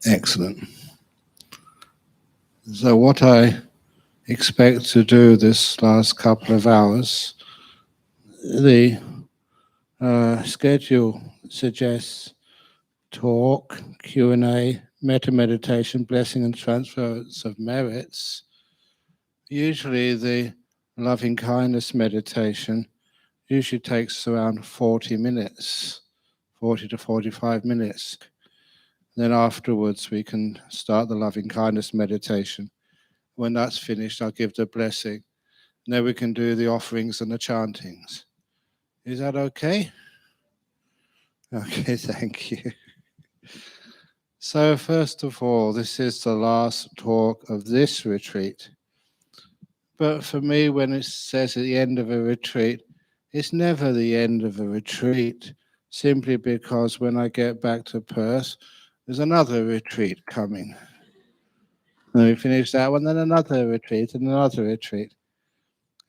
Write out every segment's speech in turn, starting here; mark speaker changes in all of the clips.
Speaker 1: Excellent. So what I expect to do this last couple of hours, the schedule suggests talk, Q&A, metta meditation, blessing and transference of merits. Usually the loving kindness meditation usually takes around 40 minutes, 40 to 45 minutes. Then afterwards we can start the loving kindness meditation. When that's finished, I'll give the blessing. And then we can do the offerings and the chantings. Is that okay? Okay, thank you. So first of all, this is the last talk of this retreat. But for me, when it says at the end of a retreat, it's never the end of a retreat, simply because when I get back to Perth, there's another retreat coming. And we finish that one, then another retreat and another retreat.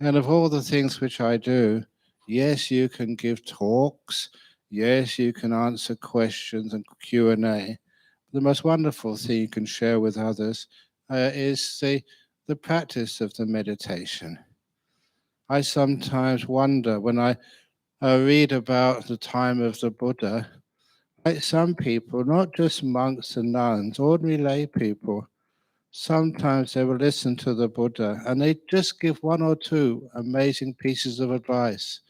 Speaker 1: And of all the things which I do, yes, you can give talks, yes, you can answer questions and Q&A. The most wonderful thing you can share with others is the practice of the meditation. I sometimes wonder when I read about the time of the Buddha, like some people, not just monks and nuns, ordinary lay people, sometimes they will listen to the Buddha and they just give one or two amazing pieces of advice,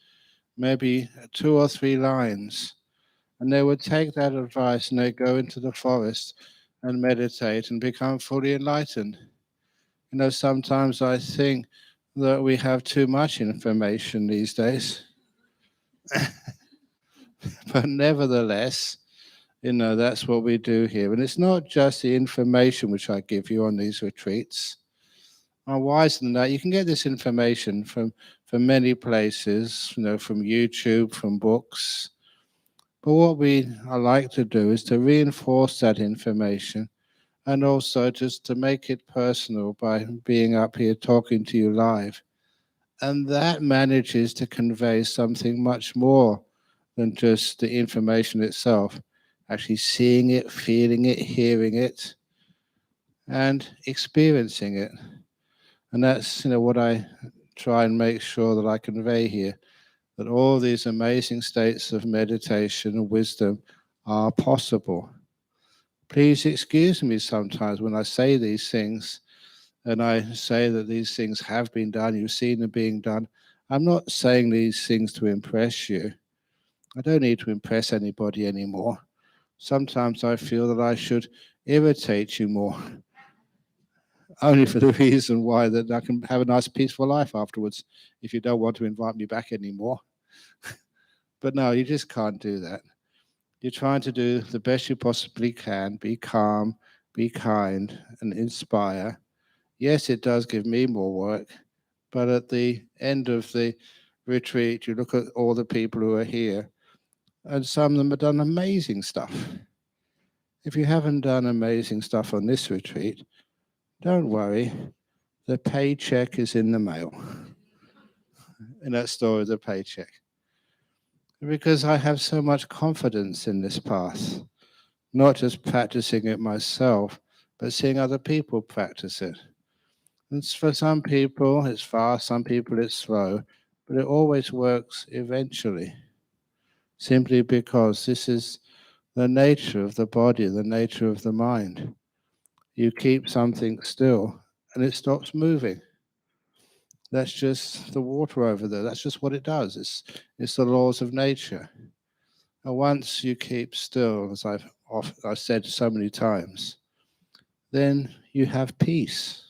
Speaker 1: maybe 2 or 3 lines. And they would take that advice and they go into the forest and meditate and become fully enlightened. Sometimes I think that we have too much information these days. But nevertheless, that's what we do here. And it's not just the information which I give you on these retreats. I'm wiser than that. You can get this information from many places, from YouTube, from books. But what I like to do is to reinforce that information and also just to make it personal by being up here talking to you live. And that manages to convey something much more than just the information itself. Actually seeing it, feeling it, hearing it, and experiencing it. And that's what I try and make sure that I convey here, that all these amazing states of meditation and wisdom are possible. Please excuse me sometimes when I say these things and I say that these things have been done, you've seen them being done. I'm not saying these things to impress you. I don't need to impress anybody anymore. Sometimes I feel that I should irritate you more, only for the reason why that I can have a nice peaceful life afterwards if you don't want to invite me back anymore. But no, you just can't do that. You're trying to do the best you possibly can, be calm, be kind, and inspire. Yes, it does give me more work, but at the end of the retreat, you look at all the people who are here, and some of them have done amazing stuff. If you haven't done amazing stuff on this retreat, don't worry, the paycheck is in the mail. In that story, the paycheck. Because I have so much confidence in this path, not just practicing it myself, but seeing other people practice it. And for some people, it's fast, some people, it's slow, but it always works eventually, simply because this is the nature of the body, the nature of the mind. You keep something still and it stops moving. That's just the water over there. That's just what it does. It's the laws of nature. And once you keep still, as I've said so many times, then you have peace.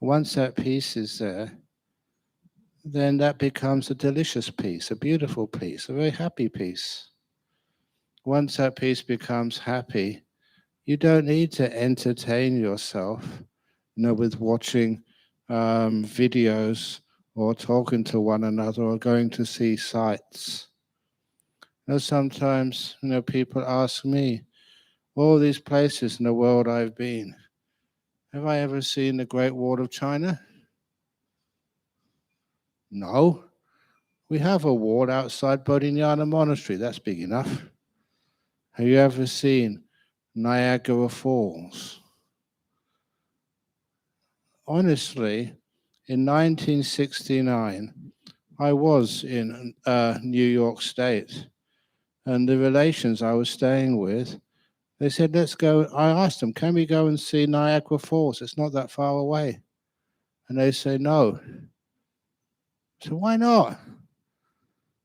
Speaker 1: Once that peace is there, then that becomes a delicious peace, a beautiful peace, a very happy peace. Once that peace becomes happy, you don't need to entertain yourself, with watching videos or talking to one another or going to see sights. Sometimes, people ask me, all these places in the world I've been, have I ever seen the Great Wall of China? No. We have a wall outside Bodhinyana Monastery. That's big enough. Have you ever seen Niagara Falls. Honestly, in 1969, I was in New York State, and the relations I was staying with, they said, let's go. I asked them, can we go and see Niagara Falls? It's not that far away. And they say, no. So why not?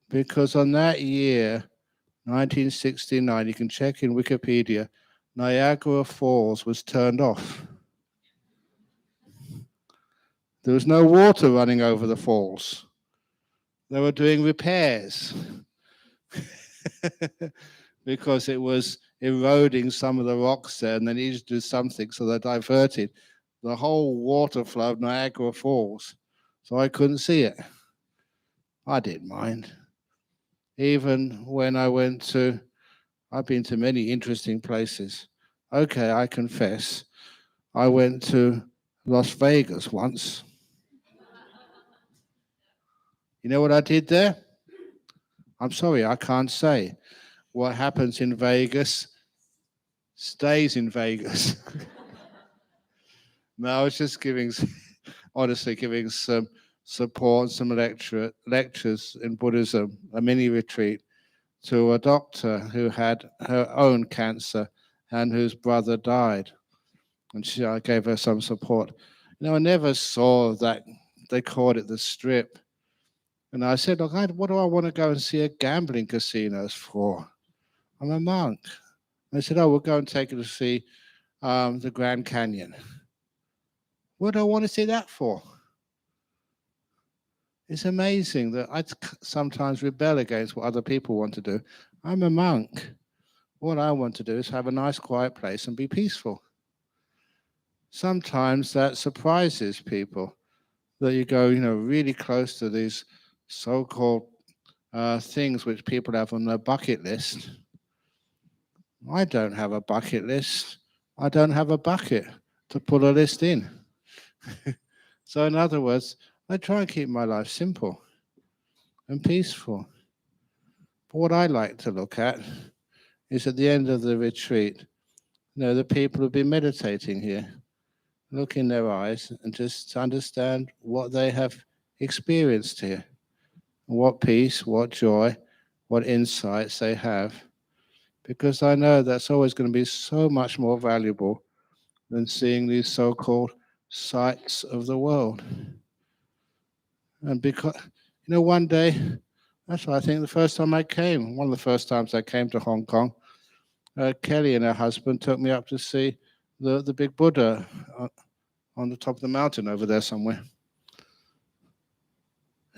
Speaker 1: Because on that year, 1969, you can check in Wikipedia, Niagara Falls was turned off. There was no water running over the falls. They were doing repairs because it was eroding some of the rocks there, and they needed to do something, so they diverted the whole water flow of Niagara Falls. So I couldn't see it. I didn't mind. Even when I've been to many interesting places. Okay, I confess, I went to Las Vegas once. You know what I did there? I'm sorry, I can't say. What happens in Vegas stays in Vegas. No, I was just honestly giving some support, some lectures in Buddhism, a mini retreat to a doctor who had her own cancer and whose brother died. And I gave her some support. I never saw that. They called it the Strip. And I said, look, what do I want to go and see a gambling casinos for? I'm a monk. And they said, oh, we'll go and take you to see the Grand Canyon. What do I want to see that for? It's amazing that I sometimes rebel against what other people want to do. I'm a monk. What I want to do is have a nice quiet place and be peaceful. Sometimes that surprises people, that you go, really close to these so-called things which people have on their bucket list. I don't have a bucket list. I don't have a bucket to put a list in. So in other words, I try and keep my life simple and peaceful. But what I like to look at is at the end of the retreat, the people who've been meditating here, look in their eyes and just understand what they have experienced here, what peace, what joy, what insights they have. Because I know that's always going to be so much more valuable than seeing these so-called sights of the world. And because, one day, that's why I think the first time I came, one of the first times I came to Hong Kong, Kelly and her husband took me up to see the big Buddha on the top of the mountain over there somewhere.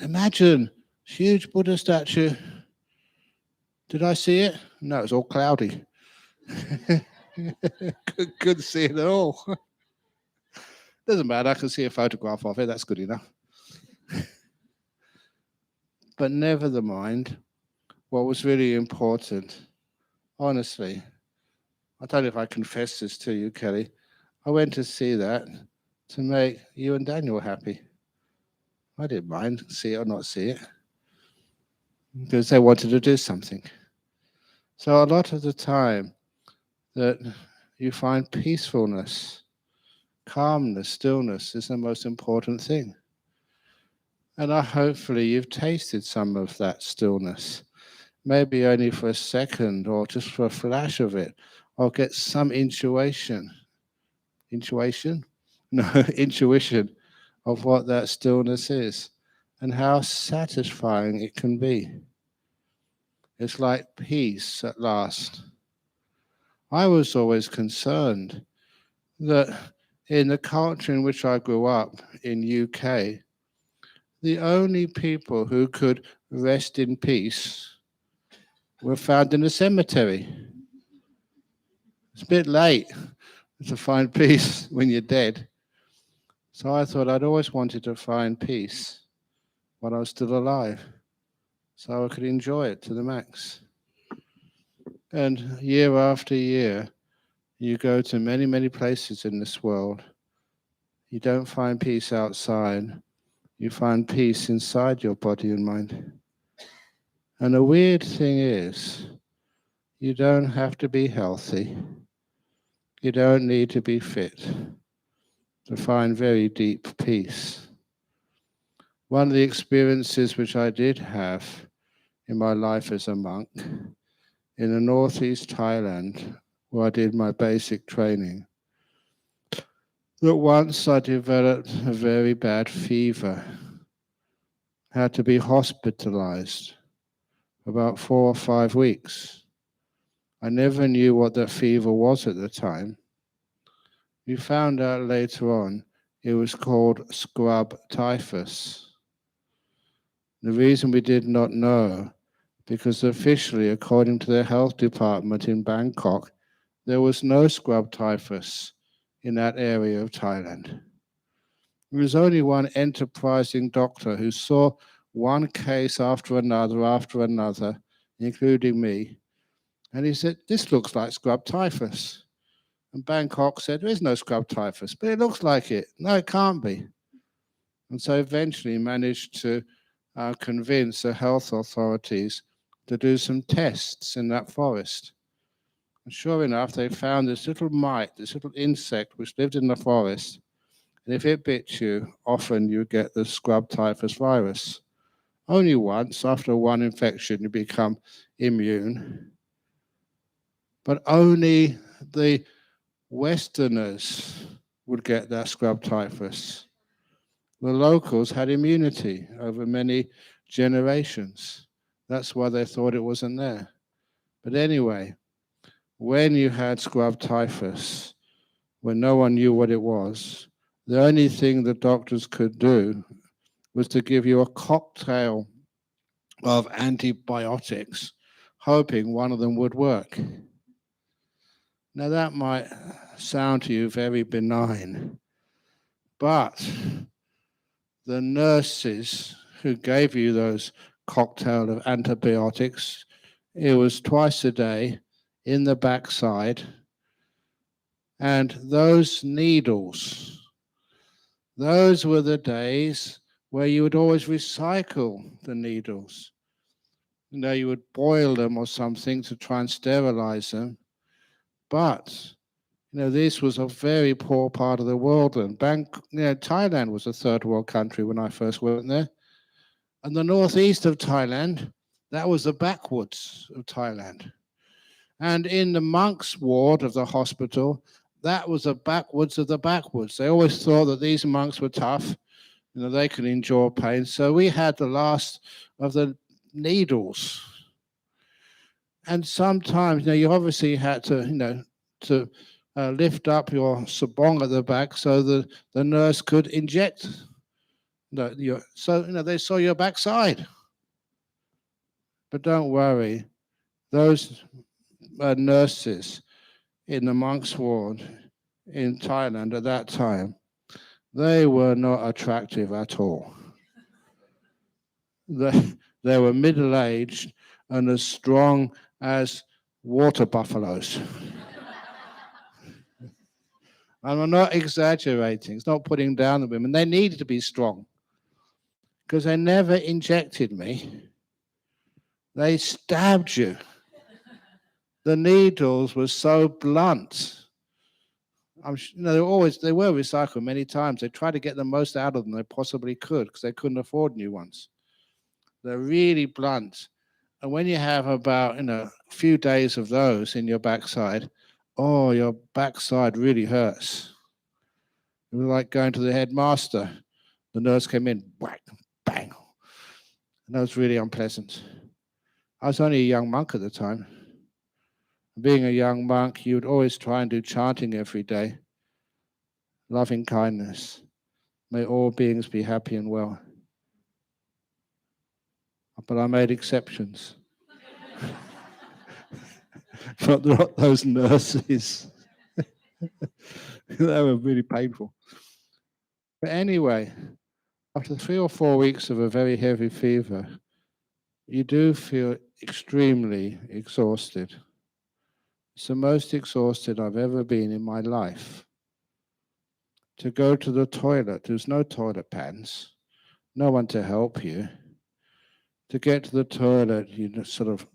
Speaker 1: Imagine, huge Buddha statue. Did I see it? No, it's all cloudy. Couldn't see it at all. Doesn't matter, I can see a photograph of it, that's good enough. But never mind, what was really important, honestly, I don't know if I confessed this to you, Kelly, I went to see that to make you and Daniel happy. I didn't mind, see it or not see it, because they wanted to do something. So a lot of the time that you find peacefulness, calmness, stillness is the most important thing. And hopefully you've tasted some of that stillness, maybe only for a second or just for a flash of it, or get some intuition? No, intuition of what that stillness is and how satisfying it can be. It's like peace at last. I was always concerned that in the culture in which I grew up in UK, the only people who could rest in peace were found in the cemetery. It's a bit late to find peace when you're dead. So I thought I'd always wanted to find peace while I was still alive, so I could enjoy it to the max. And year after year, you go to many, many places in this world. You don't find peace outside. You find peace inside your body and mind. And the weird thing is, you don't have to be healthy. You don't need to be fit to find very deep peace. One of the experiences which I did have in my life as a monk in the northeast Thailand, where I did my basic training, that once I developed a very bad fever, had to be hospitalized for about 4 or 5 weeks. I never knew what that fever was at the time. We found out later on it was called scrub typhus. The reason we did not know, because officially, according to the health department in Bangkok, there was no scrub typhus in that area of Thailand. There was only one enterprising doctor who saw one case after another, including me. And he said, "This looks like scrub typhus." And Bangkok said, "There is no scrub typhus, but it looks like it." No, it can't be. And so eventually managed to convince the health authorities to do some tests in that forest. And sure enough, they found this little mite, this little insect which lived in the forest. And if it bit you, often you get the scrub typhus virus. Only once, after one infection, you become immune. But only the Westerners would get that scrub typhus. The locals had immunity over many generations. That's why they thought it wasn't there. But anyway, when you had scrub typhus, when no one knew what it was, the only thing the doctors could do was to give you a cocktail of antibiotics, hoping one of them would work. Now that might sound to you very benign, but the nurses who gave you those cocktail of antibiotics, it was twice a day in the backside, and those needles, those were the days where you would always recycle the needles. You know, you would boil them or something to try and sterilize them. But, you know, this was a very poor part of the world. And Thailand was a third world country when I first went there. And the northeast of Thailand, that was the backwoods of Thailand. And in the monks' ward of the hospital, that was the backwoods of the backwoods. They always thought that these monks were tough, you know, they could endure pain. So we had the last of the needles. And sometimes, you know, you obviously had to, you know, to lift up your sabong at the back so the nurse could inject. So, you know, they saw your backside. But don't worry, those nurses in the monks' ward in Thailand at that time, they were not attractive at all. They were middle-aged and as strong as water buffaloes. And I'm not exaggerating. It's not putting down the women. They needed to be strong because they never injected me. They stabbed you. The needles were so blunt. You know, they were recycled many times. They tried to get the most out of them they possibly could because they couldn't afford new ones. They're really blunt. And when you have about, you know, a few days of those in your backside, oh, your backside really hurts. It was like going to the headmaster. The nurse came in, whack, bang. And that was really unpleasant. I was only a young monk at the time. Being a young monk, you would always try and do chanting every day. Loving kindness. May all beings be happy and well. But I made exceptions. But not those nurses. They were really painful. But anyway, after 3 or 4 weeks of a very heavy fever, you do feel extremely exhausted. It's the most exhausted I've ever been in my life. To go to the toilet, there's no toilet pans, no one to help you. To get to the toilet, you just sort of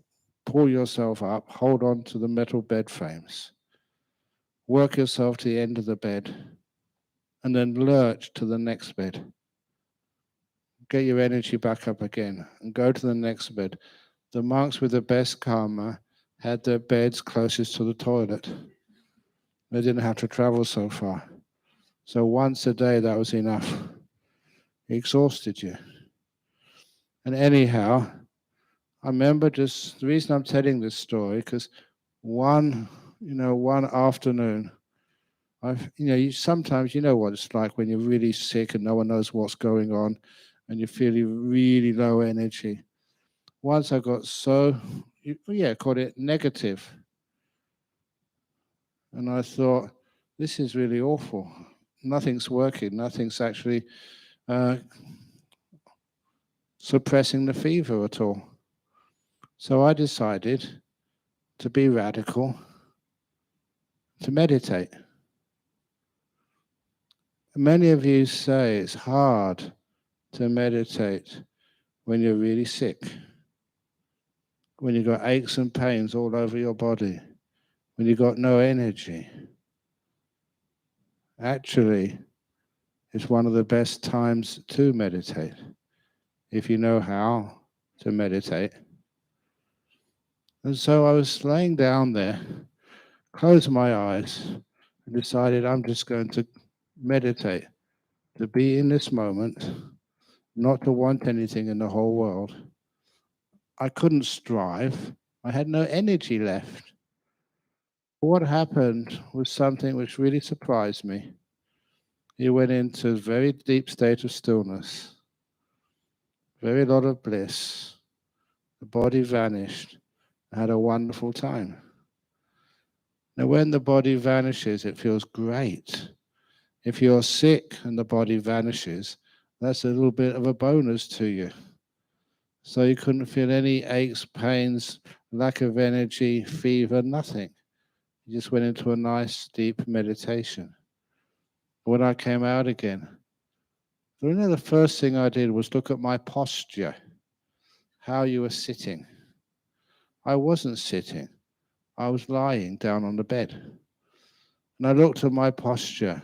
Speaker 1: pull yourself up, hold on to the metal bed frames. work yourself to the end of the bed, and then lurch to the next bed. Get your energy back up again and go to the next bed. The monks with the best karma had their beds closest to the toilet. They didn't have to travel so far. So once a day, that was enough. It exhausted you. And anyhow, I remember just the reason I'm telling this story, because one afternoon, sometimes you know what it's like when you're really sick and no one knows what's going on and you're feeling really low energy. Once I got called it negative. And I thought, this is really awful. Nothing's working. Nothing's actually suppressing the fever at all. So I decided to be radical, to meditate. Many of you say it's hard to meditate when you're really sick, when you've got aches and pains all over your body, when you've got no energy. Actually, it's one of the best times to meditate, if you know how to meditate. And so I was laying down there, closed my eyes, and decided I'm just going to meditate, to be in this moment, not to want anything in the whole world. I couldn't strive. I had no energy left. What happened was something which really surprised me. You went into a very deep state of stillness, very lot of bliss. The body vanished. I had a wonderful time. Now, when the body vanishes, it feels great. If you're sick and the body vanishes, that's a little bit of a bonus to you. So you couldn't feel any aches, pains, lack of energy, fever, nothing. You just went into a nice, deep meditation. When I came out again, the first thing I did was look at my posture, how you were sitting. I wasn't sitting. I was lying down on the bed. And I looked at my posture.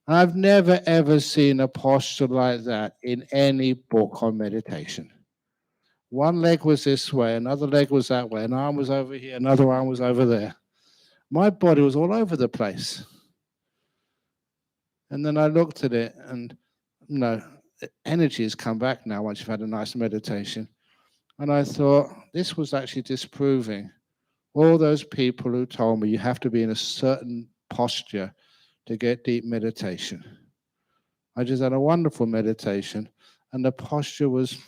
Speaker 1: And I've never, ever seen a posture like that in any book on meditation. One leg was this way, another leg was that way, an arm was over here, another arm was over there. My body was all over the place. And then I looked at it and, energy has come back now once you've had a nice meditation. And I thought, this was actually disproving all those people who told me you have to be in a certain posture to get deep meditation. I just had a wonderful meditation, and the posture was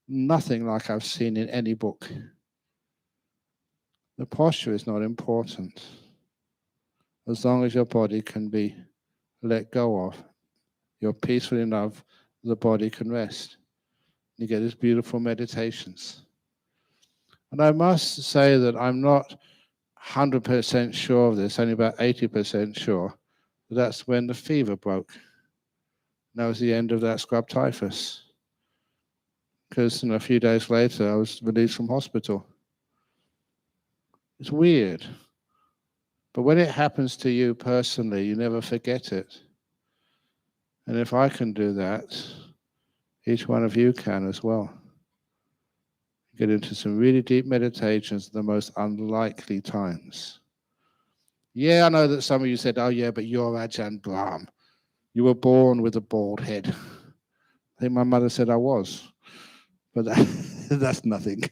Speaker 1: nothing like I've seen in any book. The posture is not important. As long as your body can be let go of, you're peaceful enough, the body can rest. You get these beautiful meditations. And I must say that I'm not 100% sure of this, only about 80% sure. That's when the fever broke. That was the end of that scrub typhus. Because a few days later, I was released from hospital. It's weird. But when it happens to you personally, you never forget it. And if I can do that, each one of you can as well. Get into some really deep meditations at the most unlikely times. Yeah, I know that some of you said, oh yeah, but you're Ajahn Brahm. You were born with a bald head. I think my mother said I was, but that's nothing.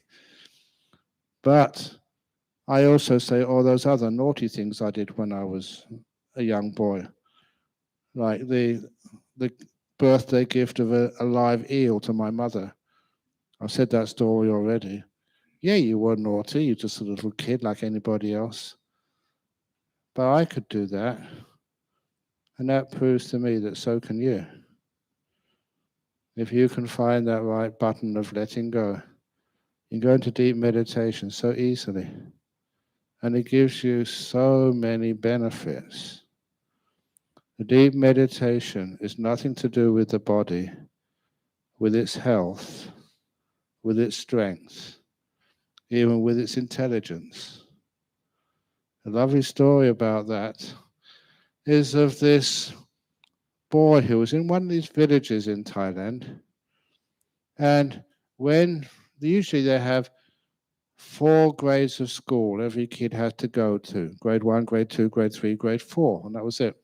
Speaker 1: But I also say all those other naughty things I did when I was a young boy, like the birthday gift of a live eel to my mother. I've said that story already. Yeah, you were naughty. You're just a little kid like anybody else. But I could do that. And that proves to me that so can you. If you can find that right button of letting go, you go into deep meditation so easily. And it gives you so many benefits. The deep meditation is nothing to do with the body, with its health, with its strength, even with its intelligence. A lovely story about that is of this boy who was in one of these villages in Thailand. And when usually they have 4 grades of school every kid has to go to: grade 1, grade 2, grade 3, grade 4, and that was it.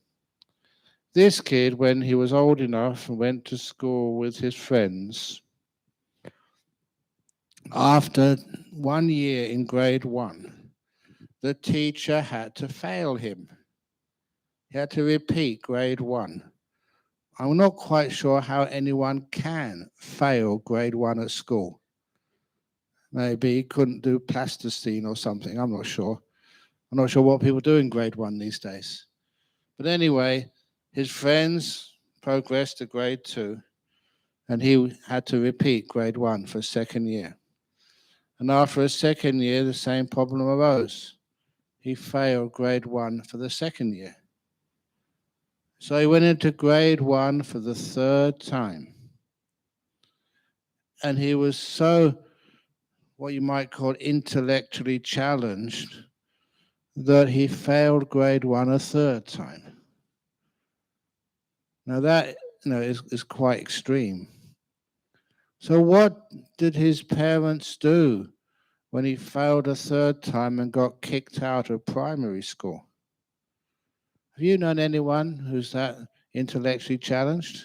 Speaker 1: This kid, when he was old enough and went to school with his friends, after 1 year in grade 1, the teacher had to fail him. He had to repeat grade 1. I'm not quite sure how anyone can fail grade 1 at school. Maybe he couldn't do plasticine or something. I'm not sure. I'm not sure what people do in grade 1 these days. But anyway, his friends progressed to grade 2, and he had to repeat grade 1 for a second year. And after a second year, the same problem arose. He failed grade 1 for the second year. So he went into grade 1 for the third time. And he was so, what you might call, intellectually challenged that he failed grade 1 a third time. Now that is quite extreme. So what did his parents do when he failed a third time and got kicked out of primary school? Have you known anyone who's that intellectually challenged?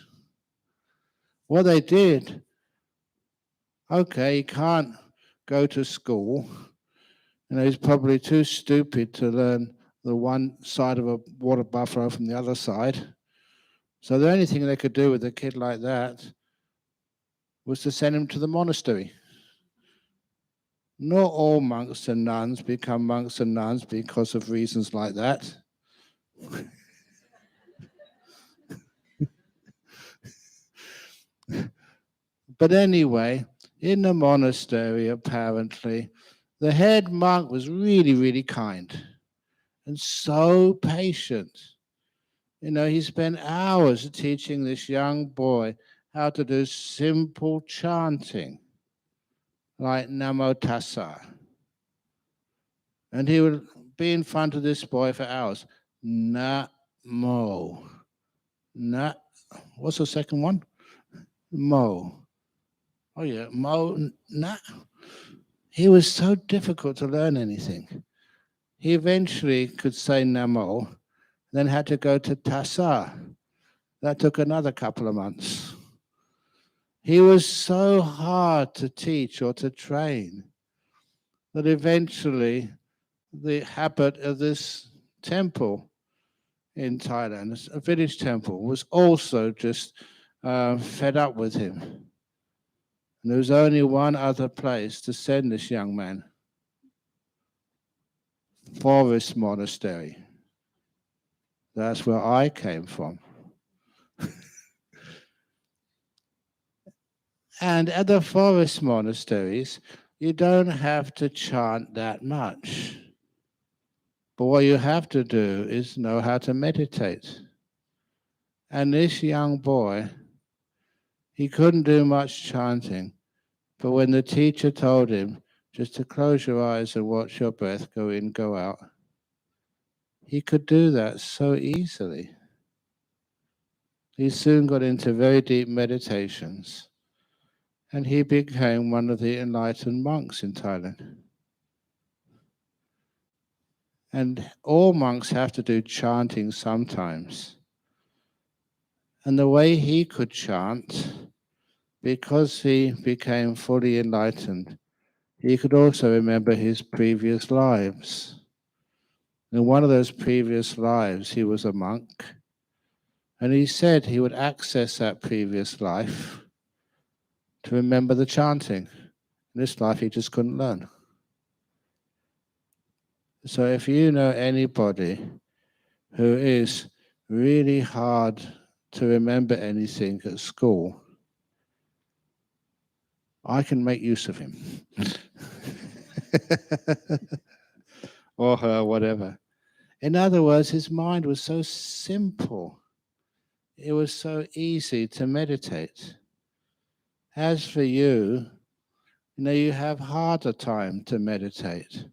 Speaker 1: What they did, okay, he can't go to school. He's probably too stupid to learn the one side of a water buffalo from the other side. So the only thing they could do with a kid like that was to send him to the monastery. Not all monks and nuns become monks and nuns because of reasons like that. But anyway, in the monastery, apparently, the head monk was really, really kind and so patient. He spent hours teaching this young boy how to do simple chanting, like Namo Tassa. And he would be in front of this boy for hours. Namo. What's the second one? Mo. Oh yeah, Mo. Na. He was so difficult to learn anything. He eventually could say Namo, then had to go to Tassa. That took another couple of months. He was so hard to teach or to train that eventually the habit of this temple in Thailand, a village temple, was also just fed up with him. And there was only one other place to send this young man: Forest Monastery. That's where I came from. And at the forest monasteries, you don't have to chant that much. But what you have to do is know how to meditate. And this young boy, he couldn't do much chanting. But when the teacher told him just to close your eyes and watch your breath go in, go out, he could do that so easily. He soon got into very deep meditations, and he became one of the enlightened monks in Thailand. And all monks have to do chanting sometimes. And the way he could chant, because he became fully enlightened, he could also remember his previous lives. In one of those previous lives, he was a monk. And he said he would access that previous life to remember the chanting. In this life, he just couldn't learn. So if you know anybody who is really hard to remember anything at school, I can make use of him. Or her, whatever. In other words, his mind was so simple. It was so easy to meditate. As for you, you have harder time to meditate.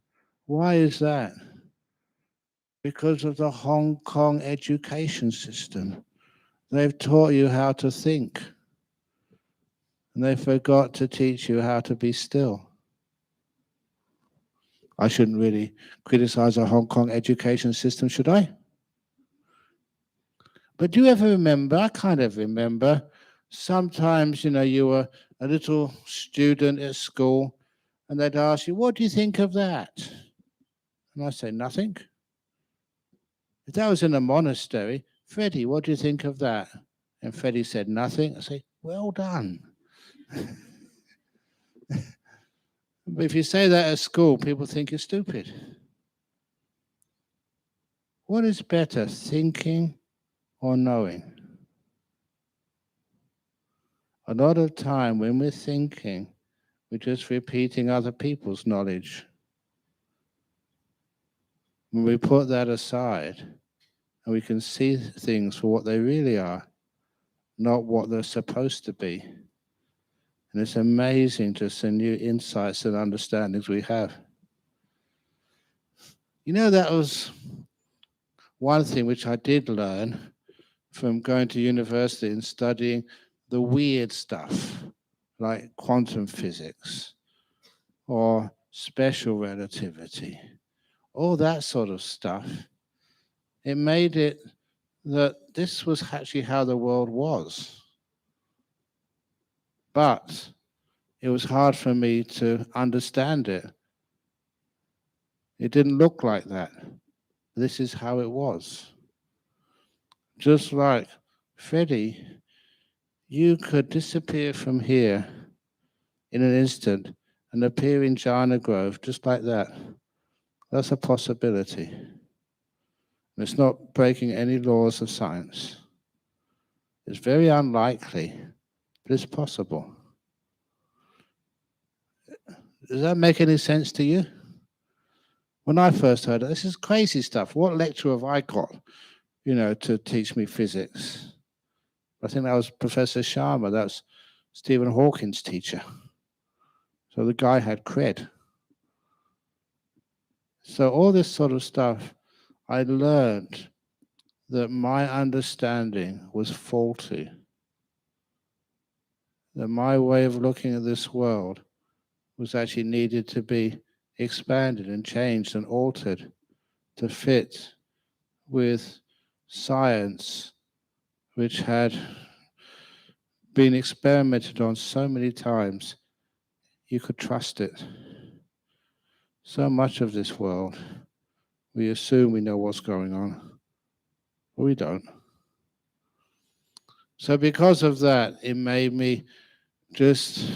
Speaker 1: Why is that? because of the Hong Kong education system. They've taught you how to think, and they forgot to teach you how to be still. I shouldn't really criticize the Hong Kong education system, should I? But do you ever remember, I kind of remember, sometimes, you were a little student at school and they'd ask you, what do you think of that? And I say, nothing. If that was in a monastery, Freddie, what do you think of that? And Freddie said, nothing. I say, well done. But if you say that at school, people think you're stupid. What is better, thinking or knowing? A lot of time when we're thinking, we're just repeating other people's knowledge. When we put that aside, and we can see things for what they really are, not what they're supposed to be. And it's amazing just the new insights and understandings we have. That was one thing which I did learn from going to university and studying the weird stuff, like quantum physics or special relativity, all that sort of stuff. It made it that this was actually how the world was. But it was hard for me to understand it. It didn't look like that. This is how it was. Just like, Freddie, you could disappear from here in an instant and appear in Jhana Grove just like that. That's a possibility. And it's not breaking any laws of science. It's very unlikely, but it's possible. Does that make any sense to you? When I first heard it, this is crazy stuff. What lecture have I got, to teach me physics? I think that was Professor Sharma. That was Stephen Hawking's teacher. So the guy had cred. So all this sort of stuff, I learned that my understanding was faulty. That my way of looking at this world was actually needed to be expanded and changed and altered to fit with science, which had been experimented on so many times, you could trust it. So much of this world, we assume we know what's going on, but we don't. So because of that, it made me just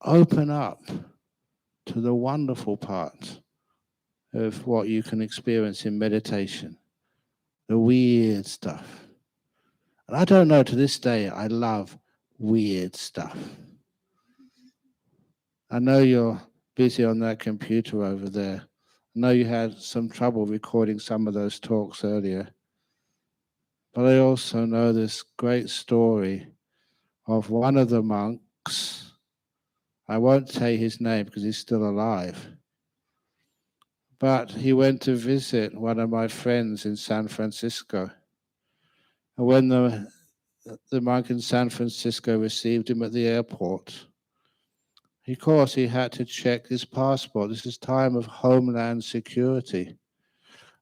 Speaker 1: open up to the wonderful part of what you can experience in meditation, the weird stuff. And I don't know, to this day, I love weird stuff. I know you're busy on that computer over there. I know you had some trouble recording some of those talks earlier. But I also know this great story of one of the monks. I won't say his name because he's still alive. But he went to visit one of my friends in San Francisco. And when the monk in San Francisco received him at the airport, of course, he had to check his passport. This is time of Homeland Security.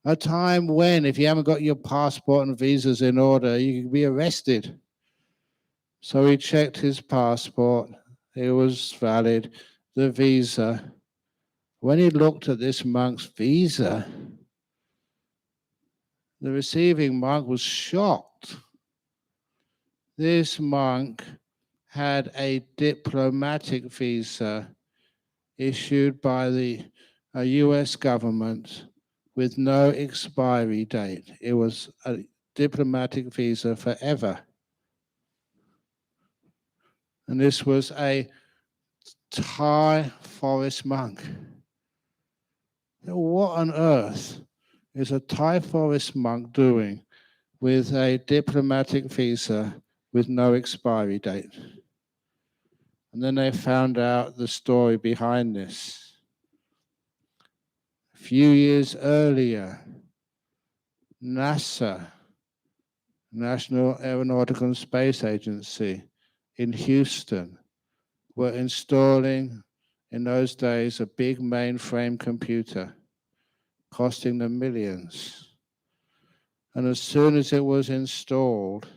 Speaker 1: A time when, if you haven't got your passport and visas in order, you could be arrested. So he checked his passport. It was valid, the visa. When he looked at this monk's visa, the receiving monk was shocked. This monk had a diplomatic visa issued by the US government with no expiry date. It was a diplomatic visa forever. And this was a Thai forest monk. What on earth is a Thai forest monk doing with a diplomatic visa with no expiry date? And then they found out the story behind this. few years earlier, NASA, National Aeronautical and Space Agency in Houston, were installing, in those days, a big mainframe computer costing them millions. And as soon as it was installed,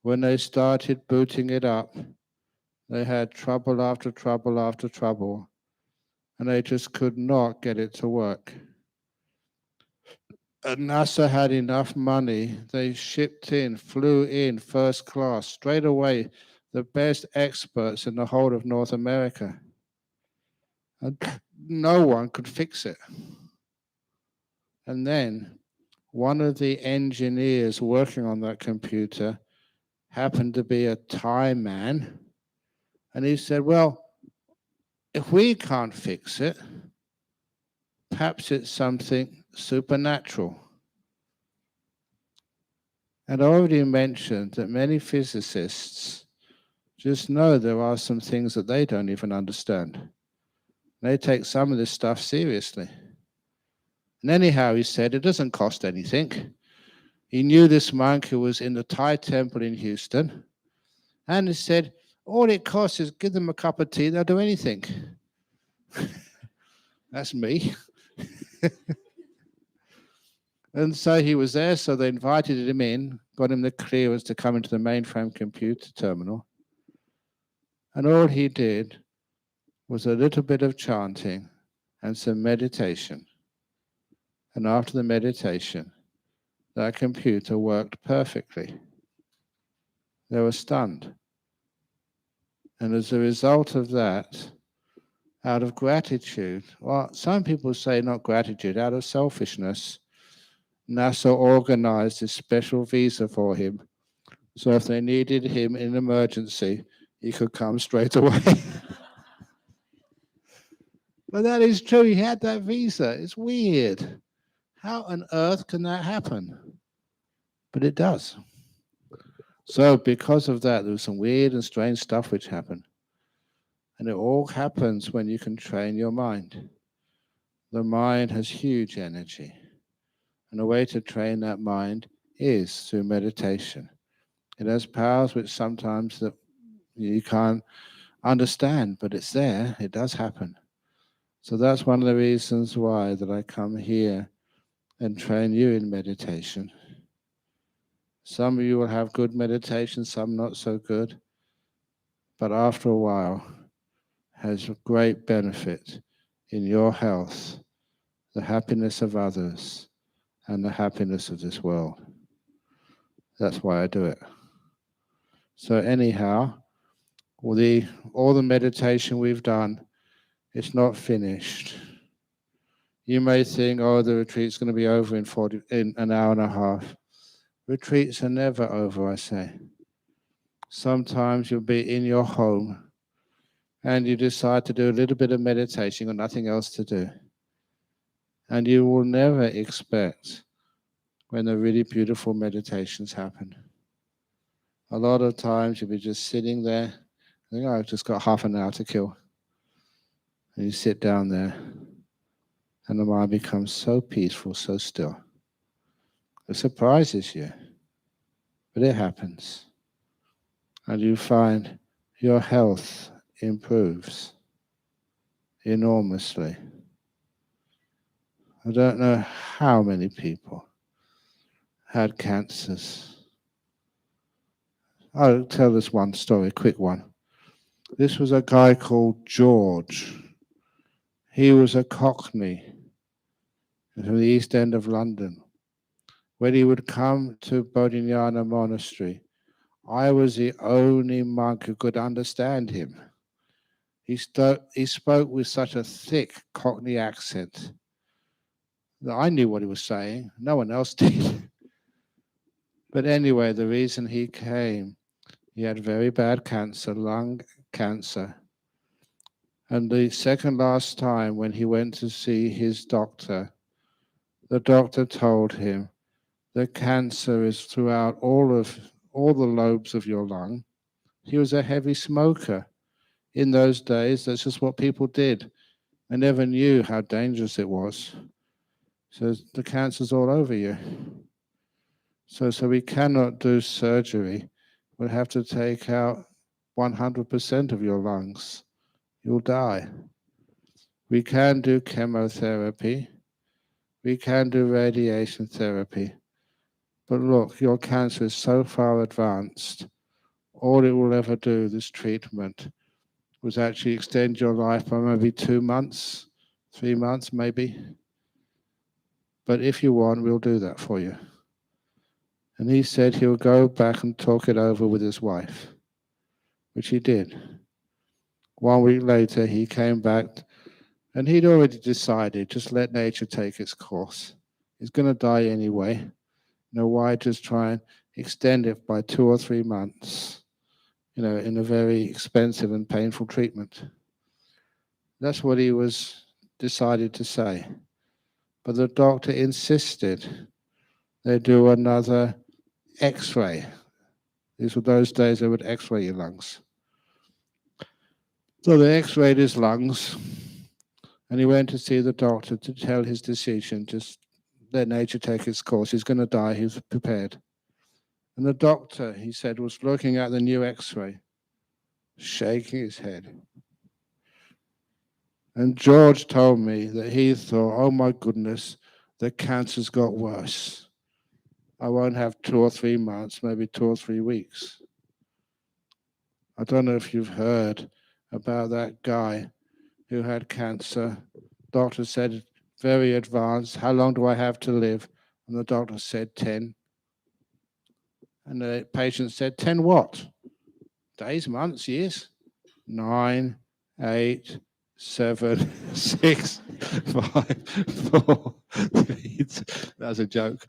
Speaker 1: when they started booting it up, they had trouble after trouble after trouble, and they just could not get it to work. And NASA had enough money. They flew in first class, straight away, the best experts in the whole of North America. And no one could fix it. And then one of the engineers working on that computer happened to be a Thai man. And he said, well, if we can't fix it, perhaps it's something supernatural. And I already mentioned that many physicists just know there are some things that they don't even understand. They take some of this stuff seriously. And anyhow, he said, it doesn't cost anything. He knew this monk who was in the Thai temple in Houston. And he said, all it costs is give them a cup of tea, they'll do anything. That's me. And so he was there, so they invited him in, got him the clearance to come into the mainframe computer terminal. And all he did was a little bit of chanting and some meditation. And after the meditation, that computer worked perfectly. They were stunned. And as a result of that, out of gratitude, well, some people say not gratitude, out of selfishness, NASA organized this special visa for him. So if they needed him in an emergency, he could come straight away. But that is true. He had that visa. It's weird. How on earth can that happen? But it does. So because of that, there was some weird and strange stuff which happened. And it all happens when you can train your mind. The mind has huge energy. And the way to train that mind is through meditation. It has powers which sometimes that you can't understand, but it's there. It does happen. So that's one of the reasons why that I come here and train you in meditation. Some of you will have good meditation, some not so good. But after a while, has a great benefit in your health, the happiness of others, and the happiness of this world. That's why I do it. So anyhow, all the meditation we've done, it's not finished. You may think, oh, the retreat's going to be over in an hour and a half. Retreats are never over, I say. Sometimes you'll be in your home and you decide to do a little bit of meditation, you've got nothing else to do. And you will never expect when the really beautiful meditations happen. A lot of times you'll be just sitting there, think, oh, I've just got half an hour to kill. And you sit down there, and the mind becomes so peaceful, so still. It surprises you, but it happens. And you find your health improves enormously. I don't know how many people had cancers. I'll tell this one story, a quick one. This was a guy called George. He was a Cockney from the East End of London. When he would come to Bodhinyana Monastery, I was the only monk who could understand him. He spoke with such a thick Cockney accent that I knew what he was saying. No one else did. But anyway, the reason he came, he had very bad cancer, lung cancer. And the second last time when he went to see his doctor, the doctor told him the cancer is throughout all the lobes of your lung. He was a heavy smoker. In those days, that's just what people did. I never knew how dangerous it was. So the cancer's all over you. So we cannot do surgery. We'll have to take out 100% of your lungs. You'll die. We can do chemotherapy. We can do radiation therapy. But look, your cancer is so far advanced, all it will ever do, this treatment, was actually extend your life by maybe 2 months, 3 months maybe. But if you want, we'll do that for you. And he said he'll go back and talk it over with his wife, which he did. 1 week later, he came back and he'd already decided, just let nature take its course. He's going to die anyway. Why just try and extend it by 2 or 3 months, in a very expensive and painful treatment? That's what he was decided to say. But the doctor insisted they do another X-ray. These were those days they would X-ray your lungs. So they X-rayed his lungs, and he went to see the doctor to tell his decision, just let nature take its course. He's going to die. He was prepared. And the doctor, he said, was looking at the new X-ray, shaking his head. And George told me that he thought, oh my goodness, the cancer's got worse. I won't have 2 or 3 months, maybe 2 or 3 weeks. I don't know if you've heard about that guy who had cancer. Doctor said, very advanced, how long do I have to live? And the doctor said 10. And the patient said, 10 what? Days, months, years? 9, 8, 7, 6, 5, 4, 3. That's a joke.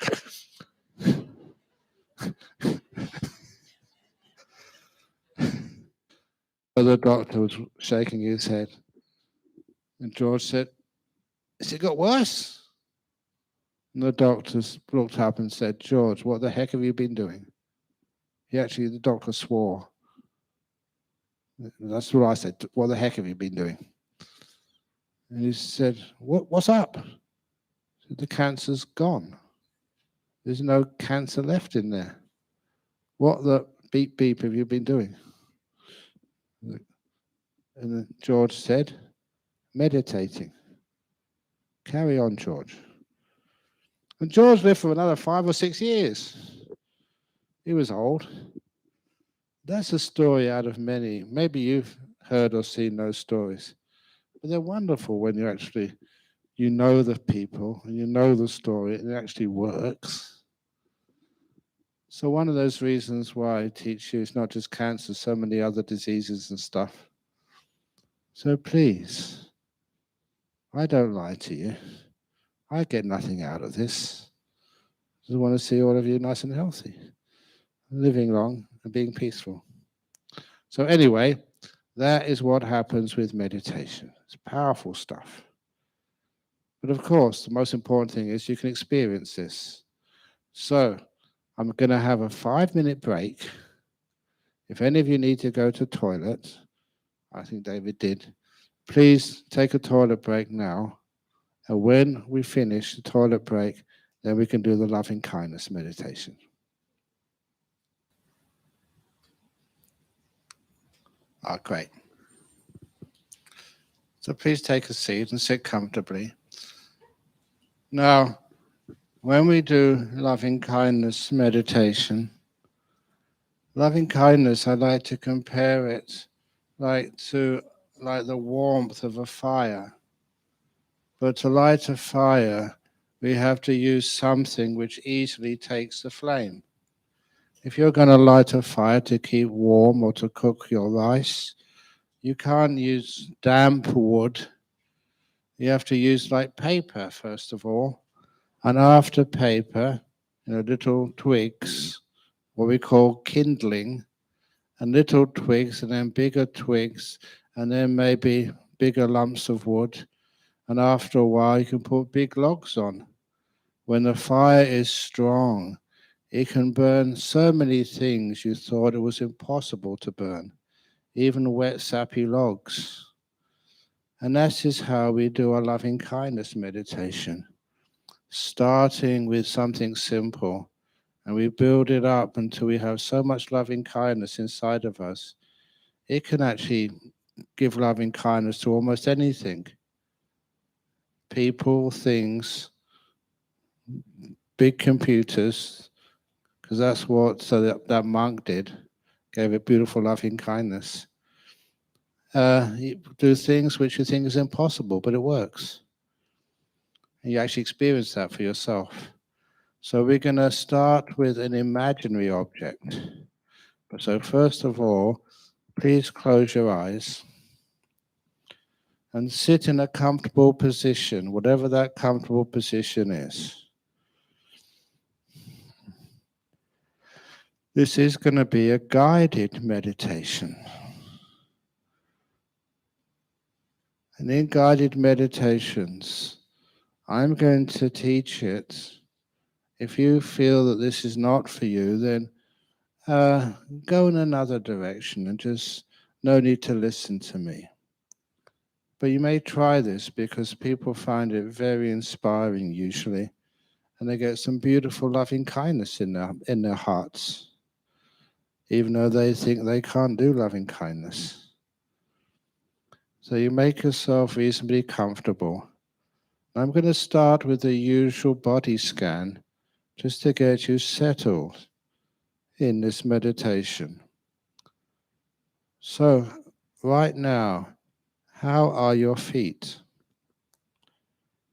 Speaker 1: The doctor was shaking his head. And George said, has it got worse? And the doctor looked up and said, George, what the heck have you been doing? The doctor swore. That's what I said. What the heck have you been doing? And he said, what's up? Said, the cancer's gone. There's no cancer left in there. What the beep beep have you been doing? And then George said, meditating. Carry on, George. And George lived for another 5 or 6 years. He was old. That's a story out of many. Maybe you've heard or seen those stories. But they're wonderful when you know the people and you know the story and it actually works. So one of those reasons why I teach you is not just cancer, so many other diseases and stuff. So please, I don't lie to you. I get nothing out of this. I just want to see all of you nice and healthy, living long and being peaceful. So anyway, that is what happens with meditation. It's powerful stuff. But of course, the most important thing is you can experience this. So I'm going to have a 5-minute break. If any of you need to go to the toilet, I think David did, please take a toilet break now. And when we finish the toilet break, then we can do the loving kindness meditation. Great. So please take a seat and sit comfortably. Now, when we do loving kindness meditation, loving kindness, I like to compare it like the warmth of a fire. But to light a fire, we have to use something which easily takes the flame. If you're going to light a fire to keep warm or to cook your rice, you can't use damp wood. You have to use like paper, first of all. And after paper, little twigs, what we call kindling, and little twigs, and then bigger twigs, and then maybe bigger lumps of wood. And after a while, you can put big logs on. When the fire is strong, it can burn so many things you thought it was impossible to burn, even wet, sappy logs. And that is how we do our loving kindness meditation. starting with something simple, and we build it up until we have so much loving kindness inside of us, it can actually give loving kindness to almost anything. People, things, big computers, because that's what that monk did, gave it beautiful loving kindness. You do things which you think is impossible, but it works. And you actually experience that for yourself. So we're going to start with an imaginary object. So first of all, please close your eyes and sit in a comfortable position, whatever that comfortable position is. This is going to be a guided meditation. And in guided meditations, I'm going to teach it. If you feel that this is not for you, then go in another direction and just no need to listen to me. But you may try this because people find it very inspiring usually, and they get some beautiful loving kindness in their hearts, even though they think they can't do loving kindness. So you make yourself reasonably comfortable. I'm going to start with the usual body scan just to get you settled in this meditation. So, right now, how are your feet?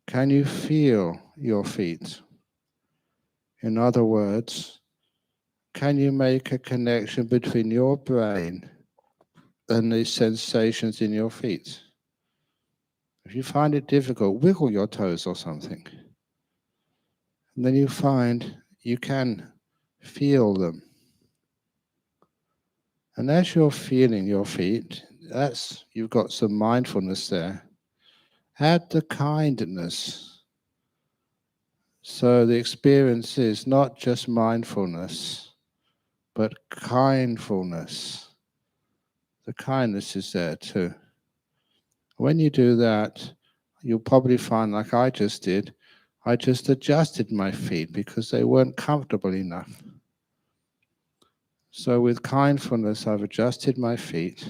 Speaker 1: Can you feel your feet? In other words, can you make a connection between your brain and the sensations in your feet? If you find it difficult, wiggle your toes or something. And then you find you can feel them. And as you're feeling your feet, you've got some mindfulness there. Add the kindness. So the experience is not just mindfulness, but kindfulness. The kindness is there too. When you do that, you'll probably find, like I just did, I just adjusted my feet because they weren't comfortable enough. So with kindfulness, I've adjusted my feet.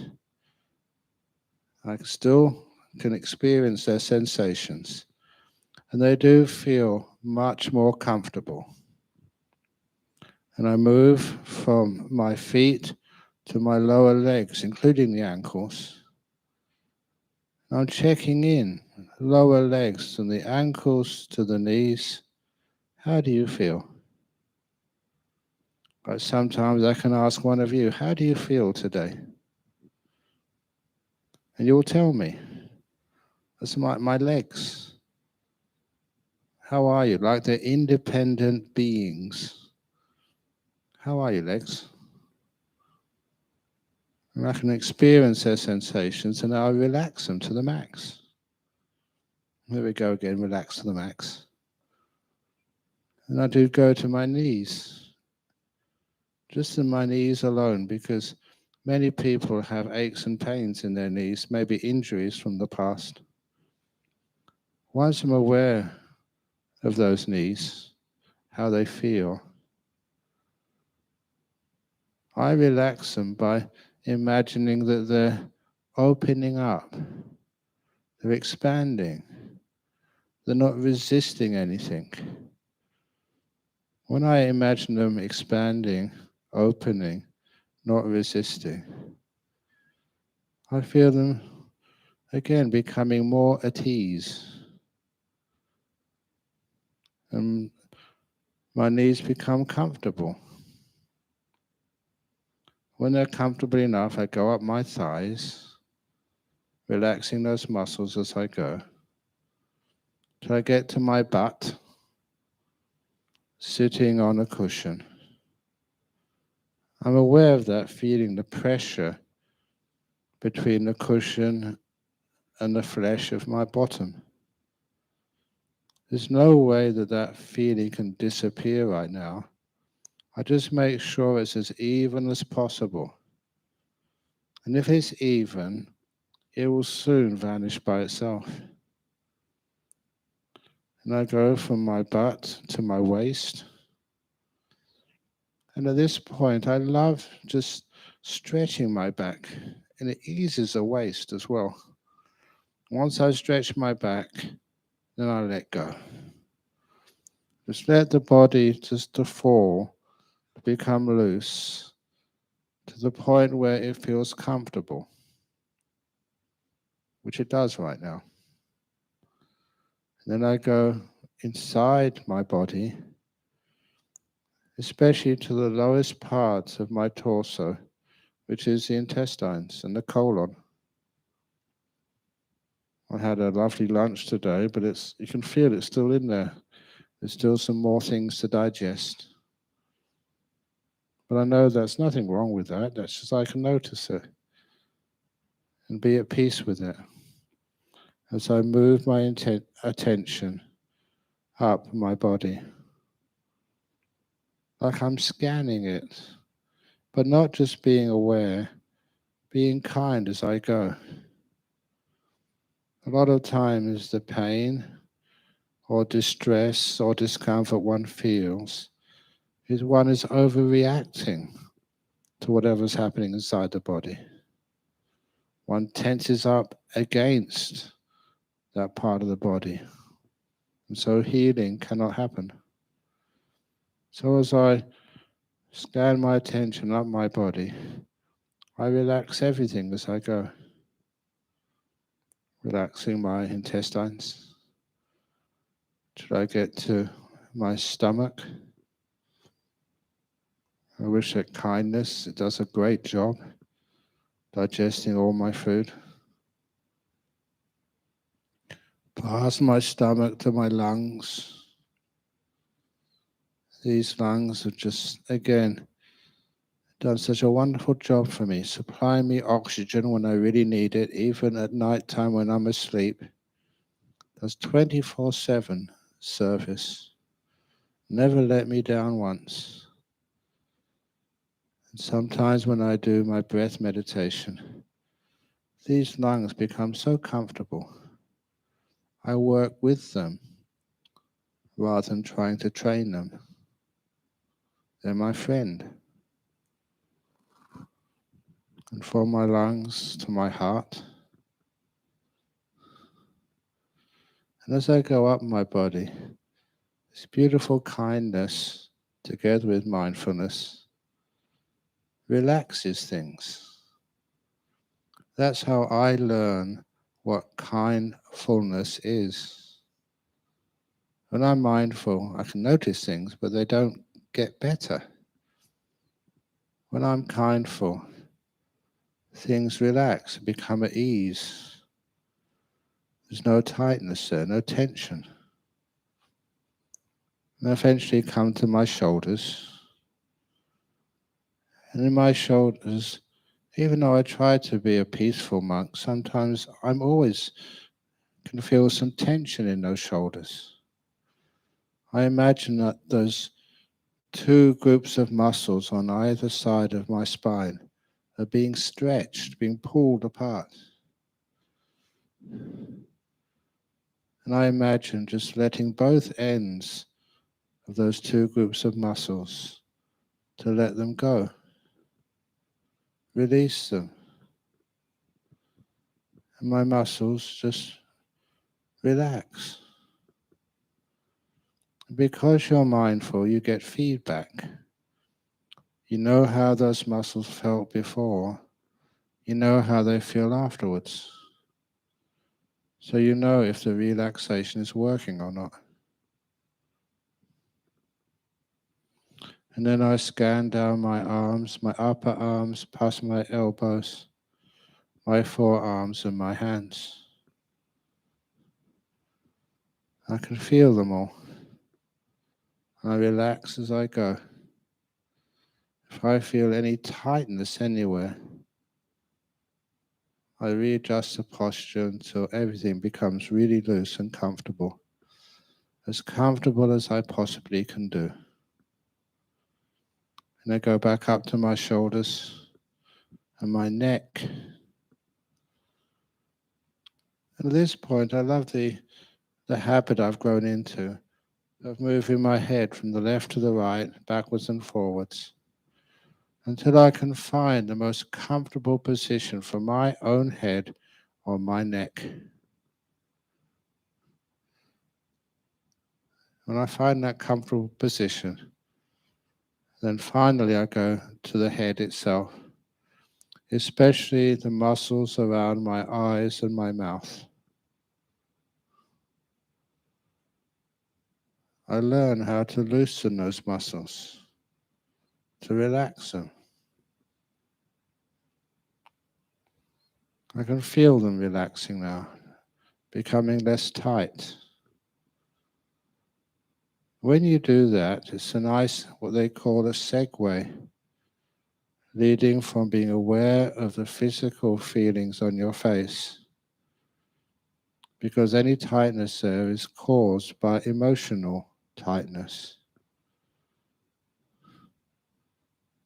Speaker 1: I still can experience their sensations, and they do feel much more comfortable. And I move from my feet to my lower legs, including the ankles. I'm checking in, lower legs from the ankles to the knees. How do you feel? But sometimes I can ask one of you, how do you feel today? And you'll tell me. That's my legs. How are you? Like they're independent beings. How are you, legs? And I can experience their sensations and I relax them to the max. There we go again, relax to the max. And I do go to my knees. Just in my knees alone, because many people have aches and pains in their knees, maybe injuries from the past. Once I'm aware of those knees, how they feel, I relax them by imagining that they're opening up, they're expanding, they're not resisting anything. When I imagine them expanding, opening, not resisting, I feel them again becoming more at ease. And my knees become comfortable. When they're comfortable enough, I go up my thighs, relaxing those muscles as I go, till I get to my butt, sitting on a cushion. I'm aware of that, feeling the pressure between the cushion and the flesh of my bottom. There's no way that that feeling can disappear right now. I just make sure it's as even as possible. And if it's even, it will soon vanish by itself. And I go from my butt to my waist. And at this point, I love just stretching my back, and it eases the waist as well. Once I stretch my back, then I let go. Just let the body just to fall, to become loose, to the point where it feels comfortable, which it does right now. And then I go inside my body, especially to the lowest parts of my torso, which is the intestines and the colon. I had a lovely lunch today, but you can feel it's still in there. There's still some more things to digest. But I know there's nothing wrong with that. That's just I can notice it and be at peace with it. As I move my attention up my body, like I'm scanning it, but not just being aware, being kind as I go. A lot of times the pain or distress or discomfort one feels is one is overreacting to whatever's happening inside the body. One tenses up against that part of the body. And so healing cannot happen. So as I scan my attention up my body, I relax everything as I go. Relaxing my intestines. Till I get to my stomach. I wish that kindness, it does a great job digesting all my food. Past my stomach to my lungs. These lungs have just, again, done such a wonderful job for me, supplying me oxygen when I really need it, even at night time when I'm asleep. Does 24/7 service. Never let me down once. And sometimes when I do my breath meditation, these lungs become so comfortable. I work with them rather than trying to train them. They're my friend. And from my lungs to my heart. And as I go up my body, this beautiful kindness, together with mindfulness, relaxes things. That's how I learn what kindfulness is. When I'm mindful, I can notice things, but they don't get better. When I'm kindful, things relax, become at ease. There's no tightness there, no tension. And I eventually come to my shoulders. And in my shoulders, even though I try to be a peaceful monk, sometimes I'm always can feel some tension in those shoulders. I imagine that those two groups of muscles on either side of my spine are being stretched, being pulled apart. And I imagine just letting both ends of those two groups of muscles to let them go. Release them. And my muscles just relax. Because you're mindful, you get feedback. You know how those muscles felt before. You know how they feel afterwards. So you know if the relaxation is working or not. And then I scan down my arms, my upper arms, past my elbows, my forearms and my hands. I can feel them all. I relax as I go. If I feel any tightness anywhere, I readjust the posture until everything becomes really loose and comfortable. As comfortable as I possibly can do. And I go back up to my shoulders and my neck. And at this point, I love the the habit I've grown into of moving my head from the left to the right, backwards and forwards, until I can find the most comfortable position for my own head on my neck. When I find that comfortable position, then finally I go to the head itself, especially the muscles around my eyes and my mouth. I learn how to loosen those muscles, to relax them. I can feel them relaxing now, becoming less tight. When you do that, it's a nice, what they call a segue, leading from being aware of the physical feelings on your face, because any tightness there is caused by emotional tightness.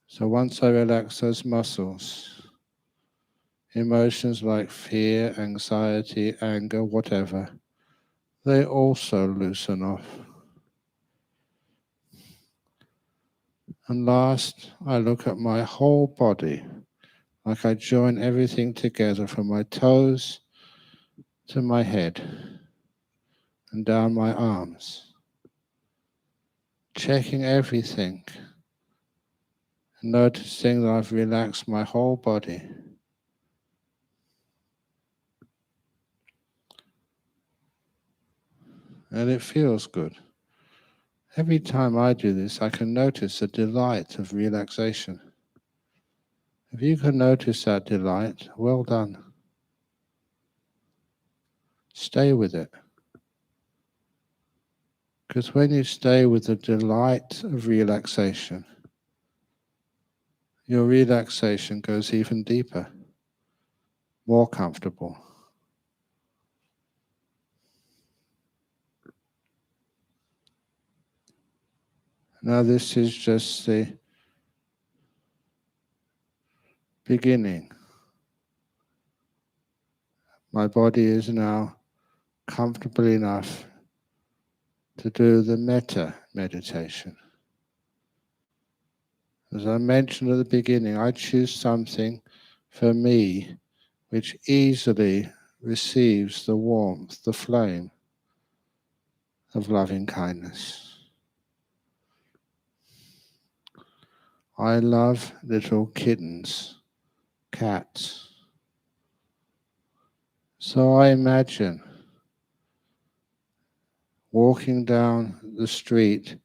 Speaker 1: So once I relax those muscles, emotions like fear, anxiety, anger, whatever, they also loosen off. And last, I look at my whole body, like I join everything together from my toes to my head and down my arms, checking everything and noticing that I've relaxed my whole body. And it feels good. Every time I do this, I can notice the delight of relaxation. If you can notice that delight, well done. Stay with it. Because when you stay with the delight of relaxation, your relaxation goes even deeper, more comfortable. Now this is just the beginning. My body is now comfortable enough to do the Metta meditation. As I mentioned at the beginning, I choose something for me which easily receives the warmth, the flame of loving kindness. I love little kittens, cats. So I imagine walking down the street,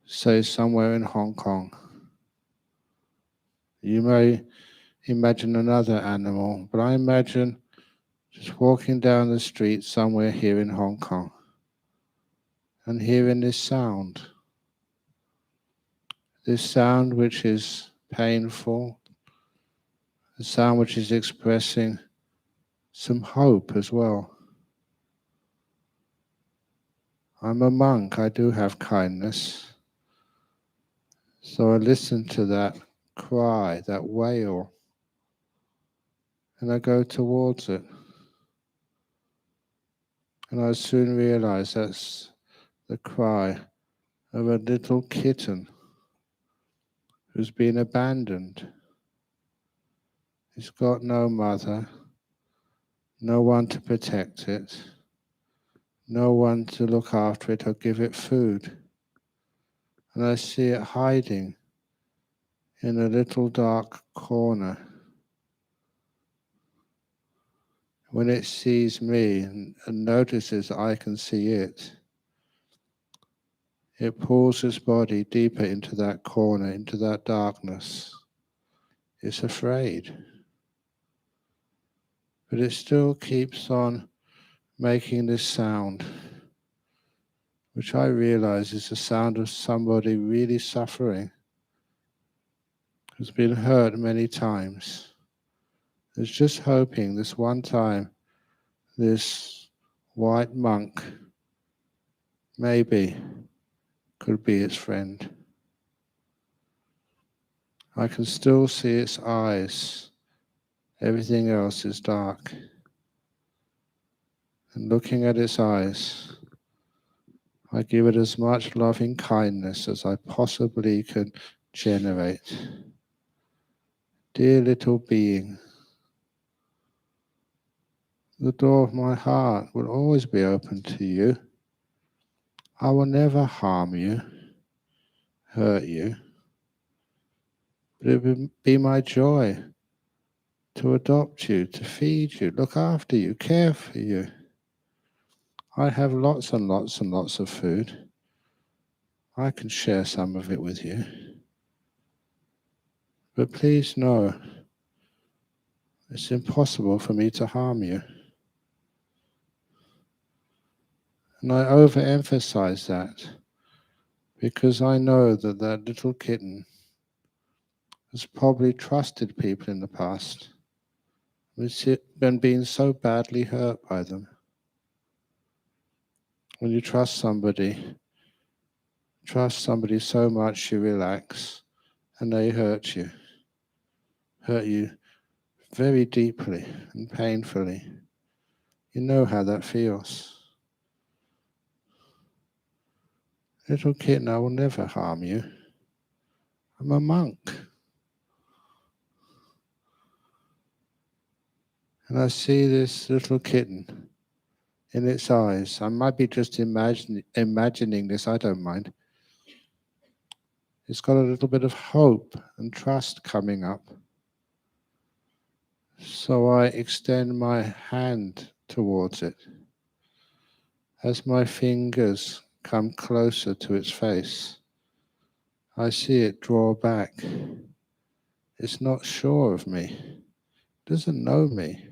Speaker 1: say somewhere in Hong Kong. You may imagine another animal, but I imagine just walking down the street somewhere here in Hong Kong and hearing this sound which is painful, a sound which is expressing some hope as well. I'm a monk, I do have kindness. So I listen to that cry, that wail, and I go towards it. And I soon realize that's the cry of a little kitten who's been abandoned. It's got no mother, no one to protect it, no one to look after it or give it food. And I see it hiding in a little dark corner. When it sees me and notices I can see it, it pulls its body deeper into that corner, into that darkness. It's afraid, but it still keeps on making this sound, which I realize is the sound of somebody really suffering, who's been hurt many times. It's just hoping this one time this white monk maybe could be its friend. I can still see its eyes. Everything else is dark. And looking at its eyes, I give it as much loving kindness as I possibly can generate. Dear little being, the door of my heart will always be open to you. I will never harm you, hurt you, but it will be my joy to adopt you, to feed you, look after you, care for you. I have lots and lots and lots of food. I can share some of it with you. But please know, it's impossible for me to harm you. And I overemphasize that because I know that that little kitten has probably trusted people in the past and been so badly hurt by them. When you trust somebody so much you relax and they hurt you very deeply and painfully. You know how that feels. Little kitten, I will never harm you. I'm a monk. And I see this little kitten in its eyes. I might be just imagining this, I don't mind. It's got a little bit of hope and trust coming up. So I extend my hand towards it. As my fingers come closer to its face, I see it draw back. It's not sure of me. It doesn't know me.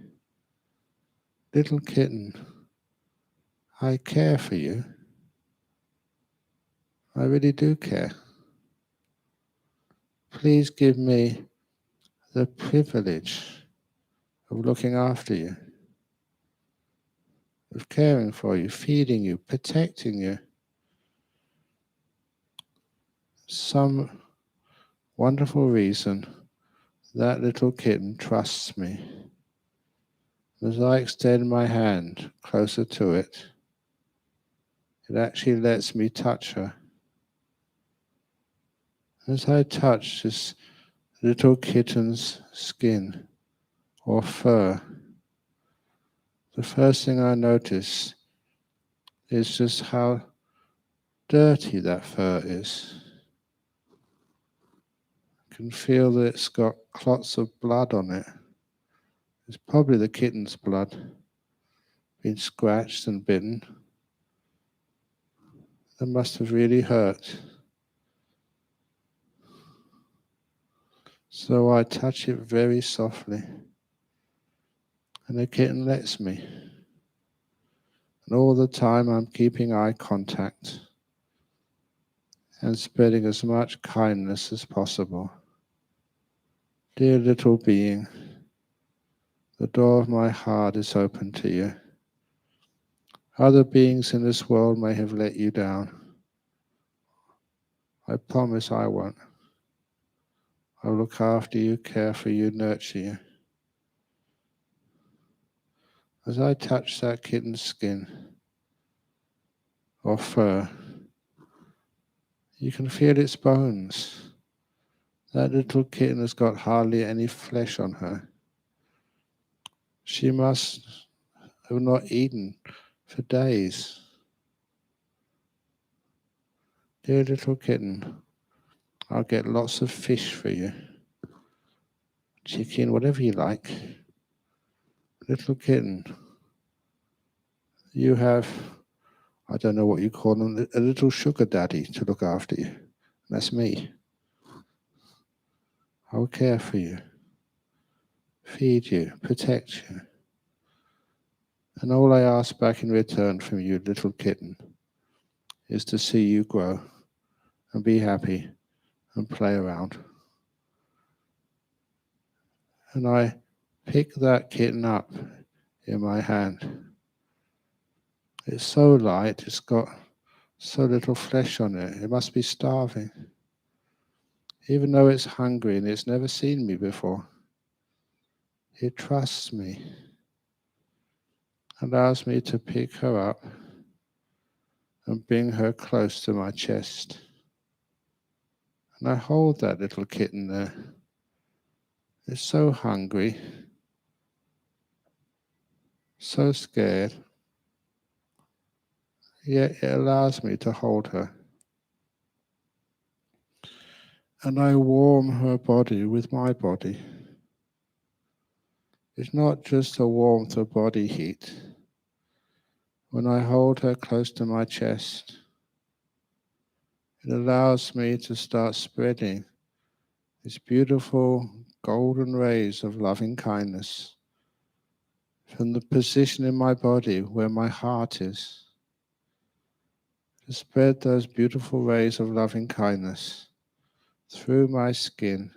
Speaker 1: Little kitten, I care for you. I really do care. Please give me the privilege of looking after you, of caring for you, feeding you, protecting you. Some wonderful reason that little kitten trusts me. As I extend my hand closer to it, it actually lets me touch her. As I touch this little kitten's skin or fur, the first thing I notice is just how dirty that fur is. I can feel that it's got clots of blood on it. It's probably the kitten's blood, been scratched and bitten. That must have really hurt. So I touch it very softly, and the kitten lets me. And all the time I'm keeping eye contact and spreading as much kindness as possible. Dear little being, the door of my heart is open to you. Other beings in this world may have let you down. I promise I won't. I'll look after you, care for you, nurture you. As I touch that kitten's skin or fur, you can feel its bones. That little kitten has got hardly any flesh on her. She must have not eaten for days. Dear little kitten, I'll get lots of fish for you. Chicken, whatever you like. Little kitten, you have, I don't know what you call them, a little sugar daddy to look after you. That's me. I'll care for you, feed you, protect you. And all I ask back in return from you, little kitten, is to see you grow and be happy and play around. And I pick that kitten up in my hand. It's so light, it's got so little flesh on it. It must be starving. Even though it's hungry and it's never seen me before, it trusts me. allows me to pick her up and bring her close to my chest. And I hold that little kitten there. It's so hungry, so scared, yet it allows me to hold her. And I warm her body with my body. It's not just a warmth of body heat. When I hold her close to my chest, it allows me to start spreading these beautiful golden rays of loving kindness from the position in my body where my heart is, to spread those beautiful rays of loving kindness through my skin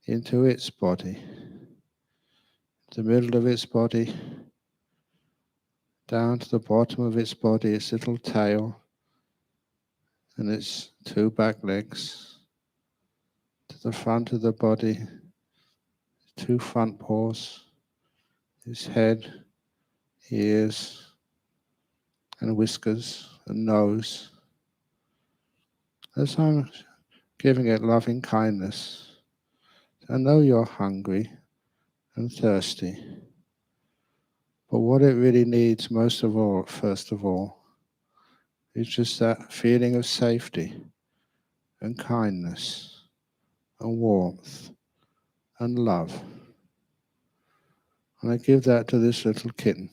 Speaker 1: into its body, the middle of its body, down to the bottom of its body, its little tail and its two back legs, to the front of the body, two front paws, its head, ears, and whiskers, and nose. As I'm giving it loving kindness, I know you're hungry and thirsty, but what it really needs most of all, first of all, is just that feeling of safety and kindness and warmth and love. And I give that to this little kitten,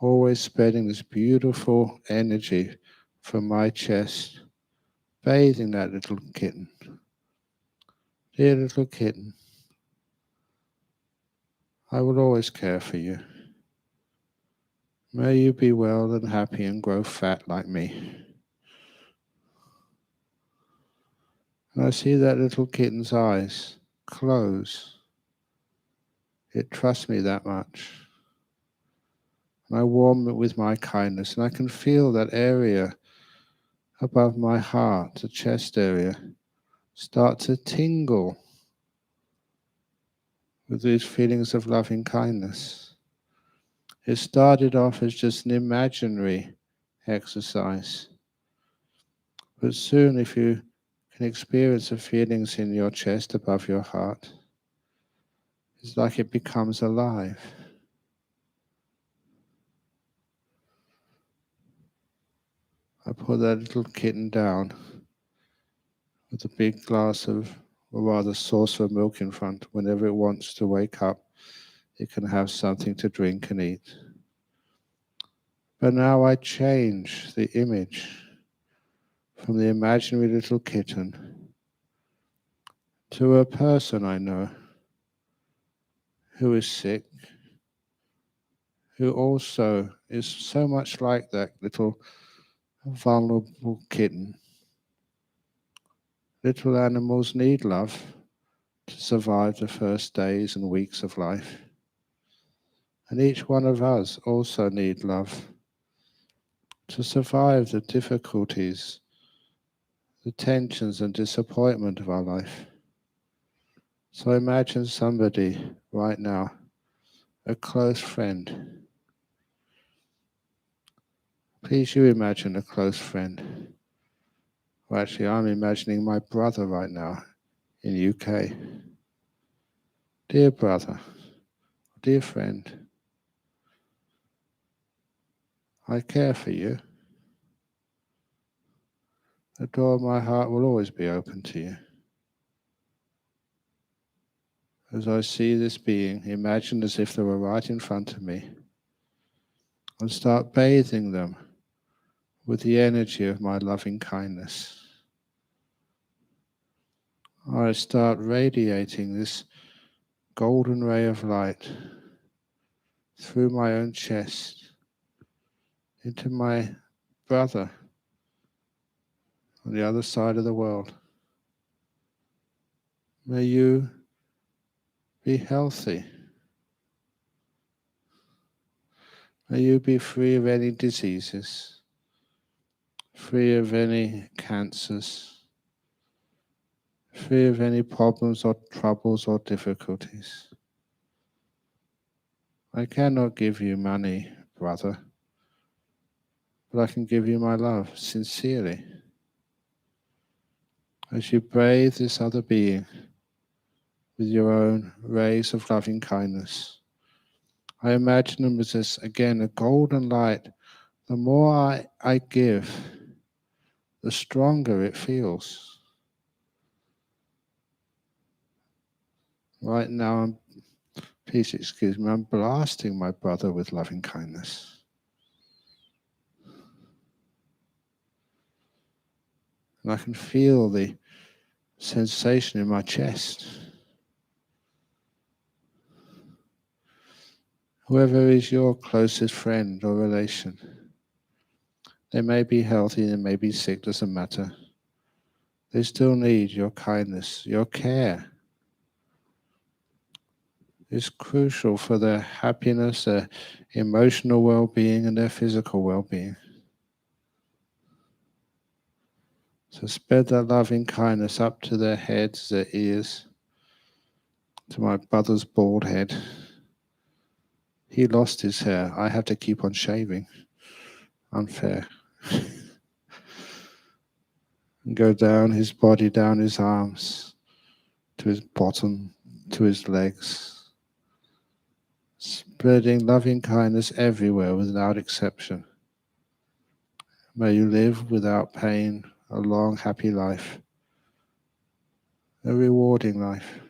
Speaker 1: always spreading this beautiful energy from my chest, bathing that little kitten. Dear little kitten, I will always care for you. May you be well and happy and grow fat like me. And I see that little kitten's eyes close. It trusts me that much. And I warm it with my kindness, and I can feel that area above my heart, the chest area, start to tingle with these feelings of loving kindness. It started off as just an imaginary exercise, but soon if you can experience the feelings in your chest above your heart, it's like it becomes alive. I put that little kitten down with a big glass of, or rather saucer of milk in front. Whenever it wants to wake up, it can have something to drink and eat. But now I change the image from the imaginary little kitten to a person I know who is sick, who also is so much like that little vulnerable kitten. Little animals need love to survive the first days and weeks of life. And each one of us also need love to survive the difficulties, the tensions and disappointment of our life. So imagine somebody right now, a close friend. Please you imagine a close friend. Well, actually, I'm imagining my brother right now in UK. Dear brother, dear friend, I care for you. The door of my heart will always be open to you. As I see this being, imagine as if they were right in front of me, and start bathing them with the energy of my loving kindness. I start radiating this golden ray of light through my own chest into my brother on the other side of the world. May you be healthy. May you be free of any diseases, free of any cancers, free of any problems or troubles or difficulties. I cannot give you money, brother, but I can give you my love sincerely. As you bathe this other being with your own rays of loving kindness, I imagine them as this, again, a golden light. The more I give, the stronger it feels. Right now, please excuse me, I'm blasting my brother with loving kindness. And I can feel the sensation in my chest. Whoever is your closest friend or relation, they may be healthy, they may be sick, doesn't matter. They still need your kindness, your care. It's crucial for their happiness, their emotional well-being, and their physical well-being. So spread that loving kindness up to their heads, their ears, to my brother's bald head. He lost his hair. I have to keep on shaving. Unfair. And go down his body, down his arms, to his bottom, to his legs. Spreading loving kindness everywhere without exception. May you live without pain, a long, happy life, a rewarding life.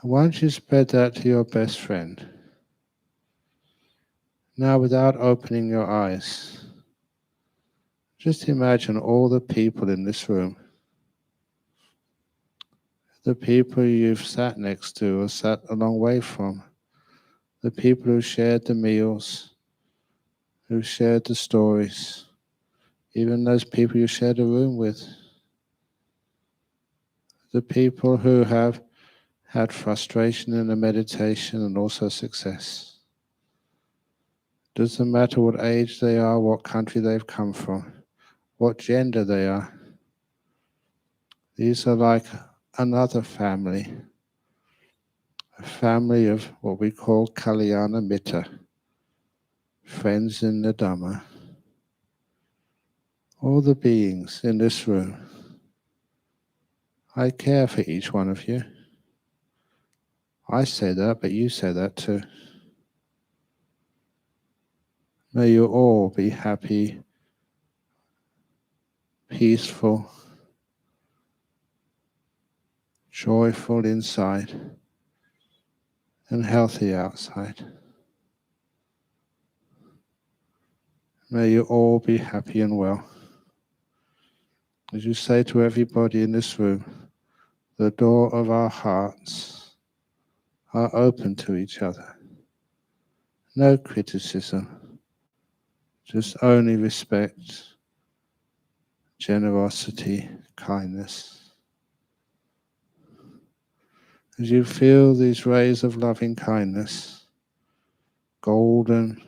Speaker 1: And once you spread that to your best friend, now without opening your eyes, just imagine all the people in this room, the people you've sat next to or sat a long way from, the people who shared the meals, who shared the stories, even those people you shared a room with, the people who have had frustration in the meditation and also success. Doesn't matter what age they are, what country they've come from, what gender they are. These are like another family, a family of what we call Kalyana Metta, friends in the Dhamma. All the beings in this room, I care for each one of you. I say that, but you say that too. May you all be happy, peaceful, joyful inside, and healthy outside. May you all be happy and well. As you say to everybody in this room, the door of our hearts are open to each other. No criticism, just only respect, generosity, kindness. As you feel these rays of loving kindness, golden,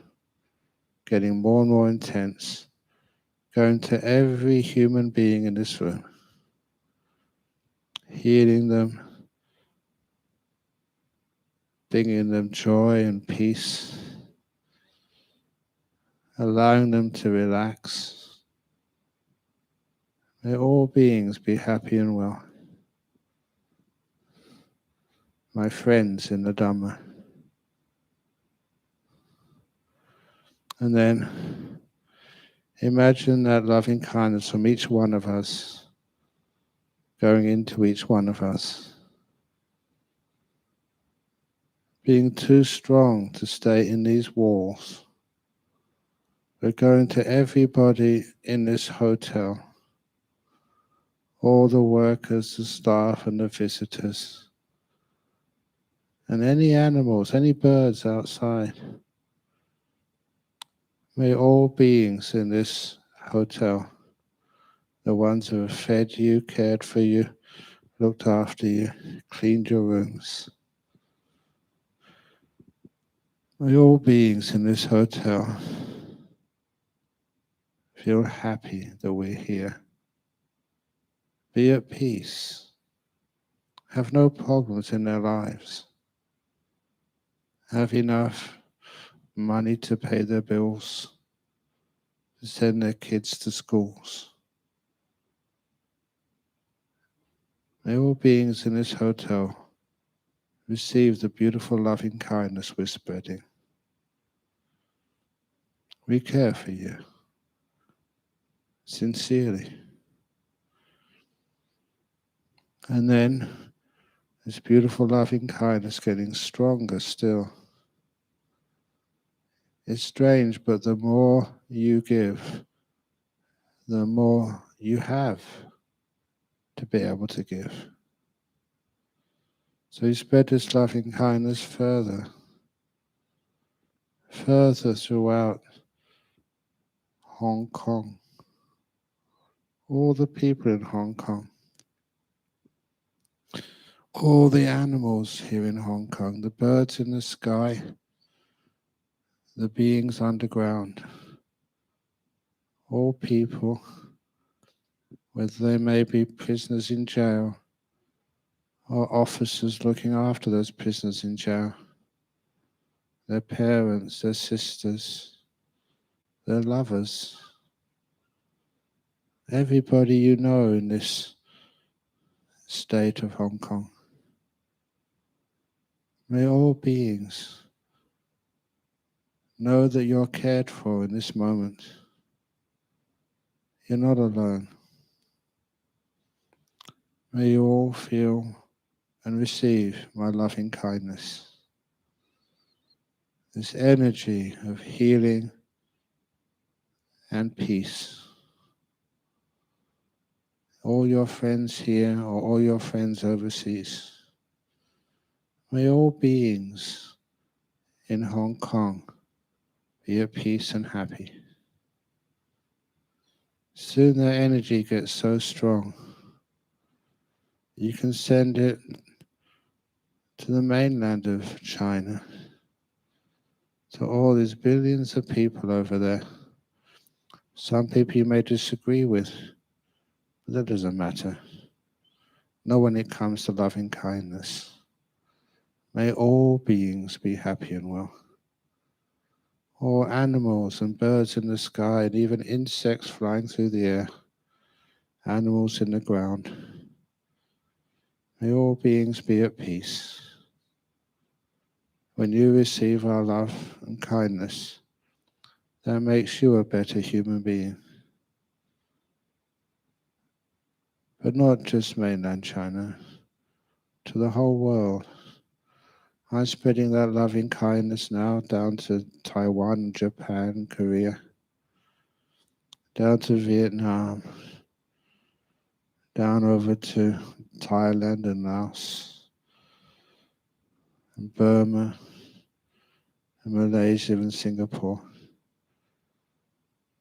Speaker 1: getting more and more intense, going to every human being in this room, healing them, bringing them joy and peace, allowing them to relax. May all beings be happy and well. My friends in the Dhamma. And then imagine that loving kindness from each one of us going into each one of us. Being too strong to stay in these walls. We're going to everybody in this hotel, all the workers, the staff and the visitors, and any animals, any birds outside. May all beings in this hotel, the ones who have fed you, cared for you, looked after you, cleaned your rooms. May all beings in this hotel feel happy that we're here. Be at peace. Have no problems in their lives. have enough money to pay their bills, to send their kids to schools. May all beings in this hotel receive the beautiful loving kindness we're spreading. We care for you, sincerely. And then this beautiful loving kindness getting stronger still. It's strange, but the more you give, the more you have to be able to give. So you spread this loving kindness further throughout Hong Kong. All the people in Hong Kong, all the animals here in Hong Kong, the birds in the sky, the beings underground, all people, whether they may be prisoners in jail or officers looking after those prisoners in jail, their parents, their sisters, their lovers, everybody you know in this state of Hong Kong. May all beings know that you're cared for in this moment. You're not alone. May you all feel and receive my loving kindness. This energy of healing and peace. All your friends here or all your friends overseas. May all beings in Hong Kong be at peace and happy. Soon their energy gets so strong, you can send it to the mainland of China, to all these billions of people over there. Some people you may disagree with, but that doesn't matter. Not when it comes to loving kindness. May all beings be happy and well. All animals and birds in the sky and even insects flying through the air, animals in the ground. May all beings be at peace. When you receive our love and kindness, that makes you a better human being. But not just mainland China, to the whole world. I'm spreading that loving kindness now down to Taiwan, Japan, Korea, down to Vietnam, down over to Thailand and Laos, and Burma, and Malaysia and Singapore.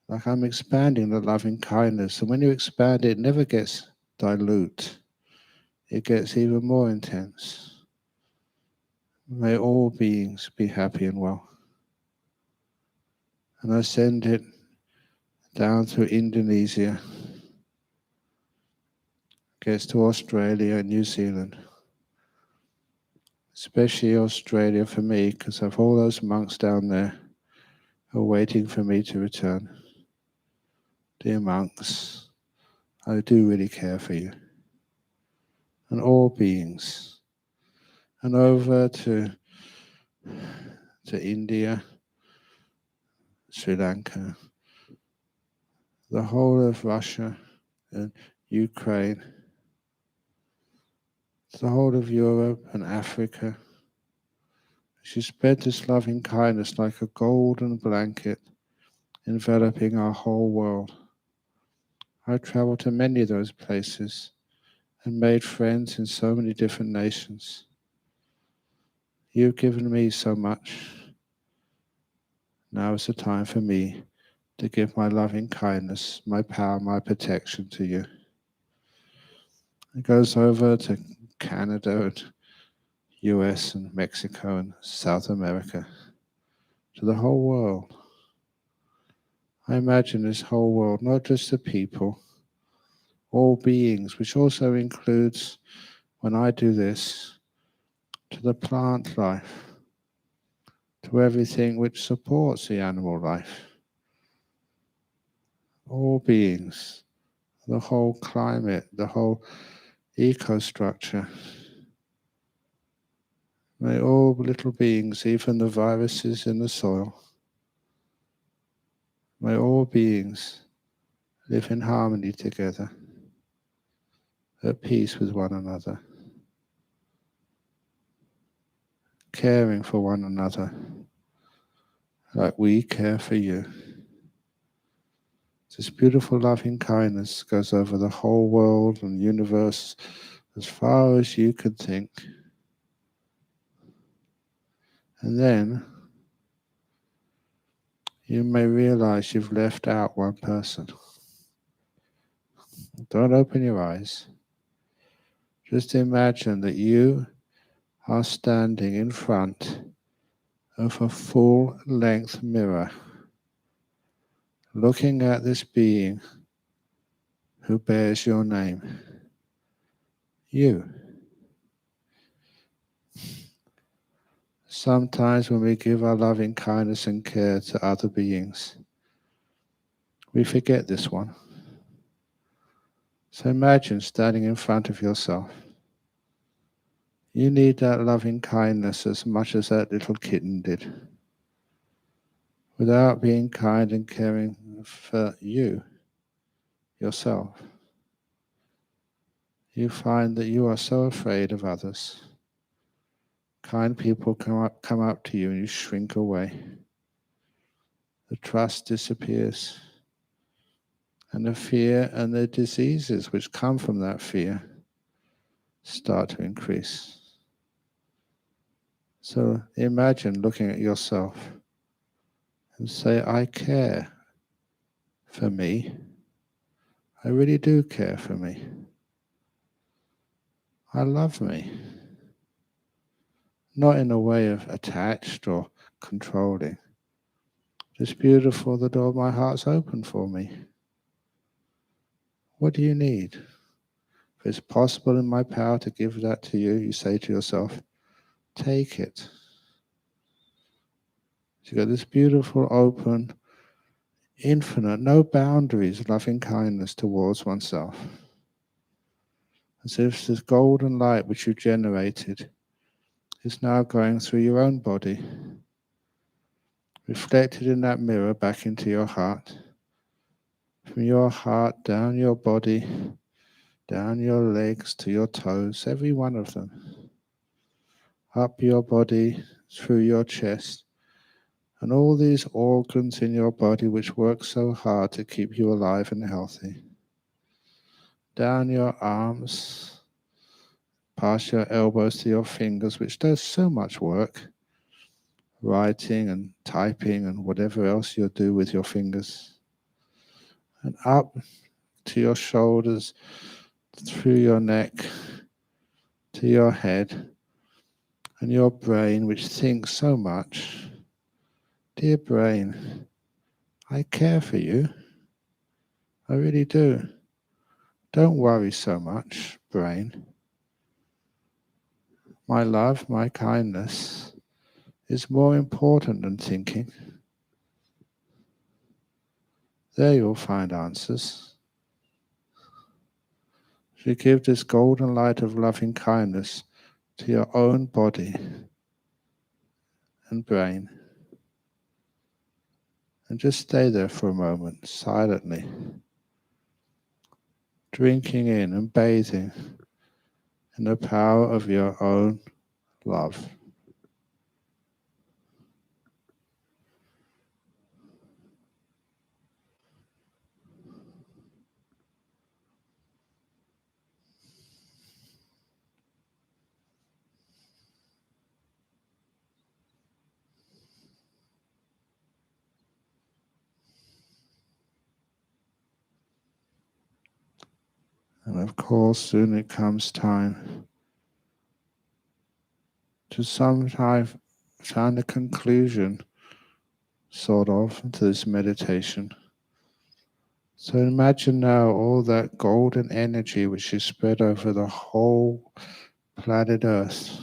Speaker 1: Like I'm expanding the loving kindness, and when you expand it never gets dilute. It gets even more intense. May all beings be happy and well. And I send it down to Indonesia, gets to Australia and New Zealand. Especially Australia for me, because of all those monks down there who are waiting for me to return. Dear monks, I do really care for you. And all beings. And over to India, Sri Lanka, the whole of Russia and Ukraine, the whole of Europe and Africa. She spread this loving kindness like a golden blanket enveloping our whole world. I traveled to many of those places and made friends in so many different nations. You've given me so much. Now is the time for me to give my loving kindness, my power, my protection to you. It goes over to Canada and US and Mexico and South America, to the whole world. I imagine this whole world, not just the people, all beings, which also includes, when I do this, to the plant life, to everything which supports the animal life, all beings, the whole climate, the whole ecostructure. May all little beings, even the viruses in the soil, may all beings live in harmony together, at peace with one another, caring for one another like we care for you. This beautiful loving kindness goes over the whole world and universe as far as you could think. And then you may realize you've left out one person. Don't open your eyes. Just imagine that you are standing in front of a full-length mirror, looking at this being who bears your name. You. Sometimes when we give our loving kindness and care to other beings, we forget this one. So imagine standing in front of yourself. You need that loving kindness as much as that little kitten did. Without being kind and caring for you, yourself, you find that you are so afraid of others. Kind people come up to you and you shrink away. The trust disappears. And the fear and the diseases which come from that fear start to increase. So imagine looking at yourself and say, I care for me. I really do care for me. I love me. Not in a way of attached or controlling. Just beautiful, the door of my heart's open for me. What do you need? If it's possible in my power to give that to you, you say to yourself, take it. So you've got this beautiful, open, infinite, no boundaries, loving kindness towards oneself. As if this golden light which you generated is now going through your own body, reflected in that mirror back into your heart. From your heart down your body, down your legs to your toes, every one of them. Up your body, through your chest, and all these organs in your body which work so hard to keep you alive and healthy. Down your arms, past your elbows to your fingers, which does so much work, writing and typing and whatever else you do with your fingers. And up to your shoulders, through your neck, to your head, and your brain, which thinks so much. Dear brain, I care for you. I really do. Don't worry so much, brain. My love, my kindness is more important than thinking. There you'll find answers. You give this golden light of loving kindness to your own body and brain. And just stay there for a moment, silently, drinking in and bathing in the power of your own love. And of course, soon it comes time to sometime find a conclusion, sort of, to this meditation. So imagine now all that golden energy which is spread over the whole planet Earth,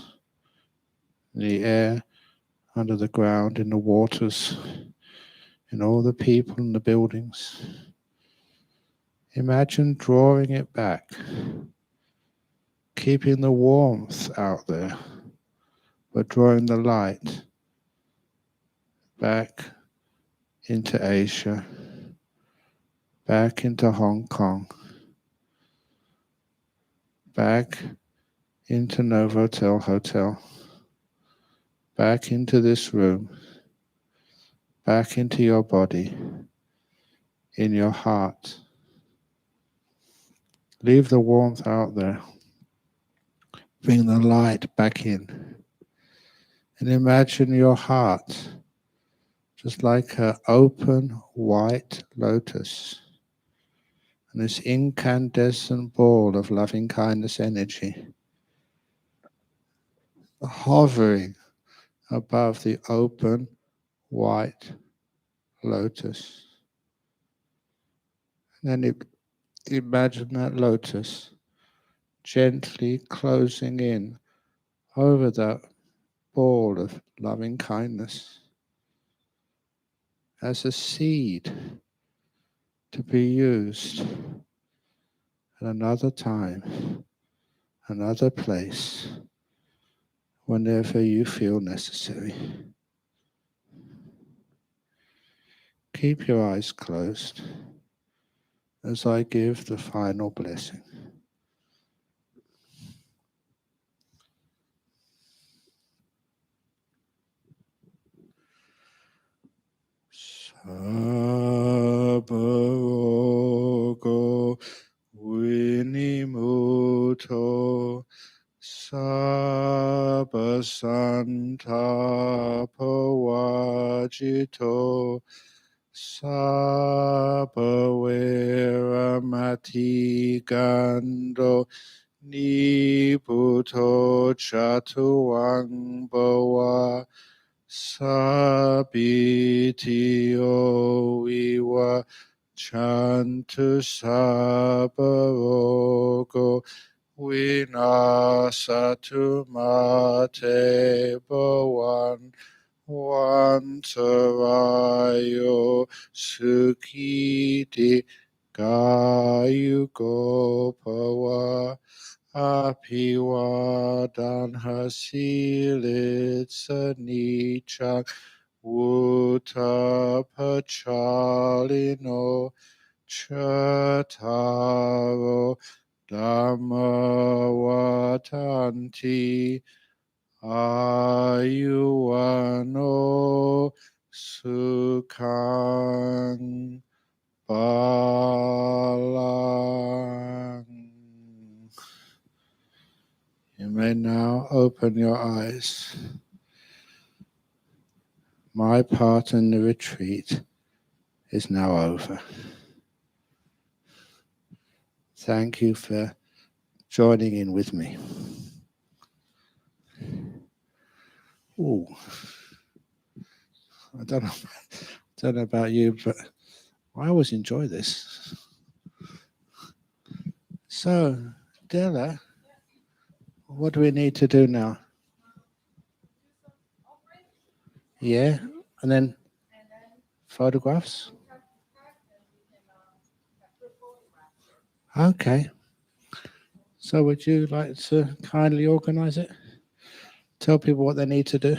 Speaker 1: the air under the ground, in the waters, in all the people and the buildings. Imagine drawing it back, keeping the warmth out there, but drawing the light back into Asia, back into Hong Kong, back into Novotel Hotel, back into this room, back into your body, in your heart. Leave the warmth out there. Bring the light back in. And imagine your heart just like an open white lotus. And this incandescent ball of loving kindness energy hovering above the open white lotus. And then imagine that lotus gently closing in over that ball of loving kindness as a seed to be used at another time, another place, whenever you feel necessary. Keep your eyes closed as I give the final blessing. Sabbarogo vinimuto sabbasantapavajito sabbavera niputo chatuangbawa sabitio viva chantu sabbarogo vinasatu mate bhavan vantarayo sukhiti gayugo bhava Apiwadan hasilitsa nichak Utapachalino Chataro Dhammawatanti Ayuano Sukhang Balang. You may now open your eyes. My part in the retreat is now over. Thank you for joining in with me. Ooh. I don't know about you, but I always enjoy this. So, Della, what do we need to do now? Yeah, and then photographs? Okay. So would you like to kindly organize it? Tell people what they need to do?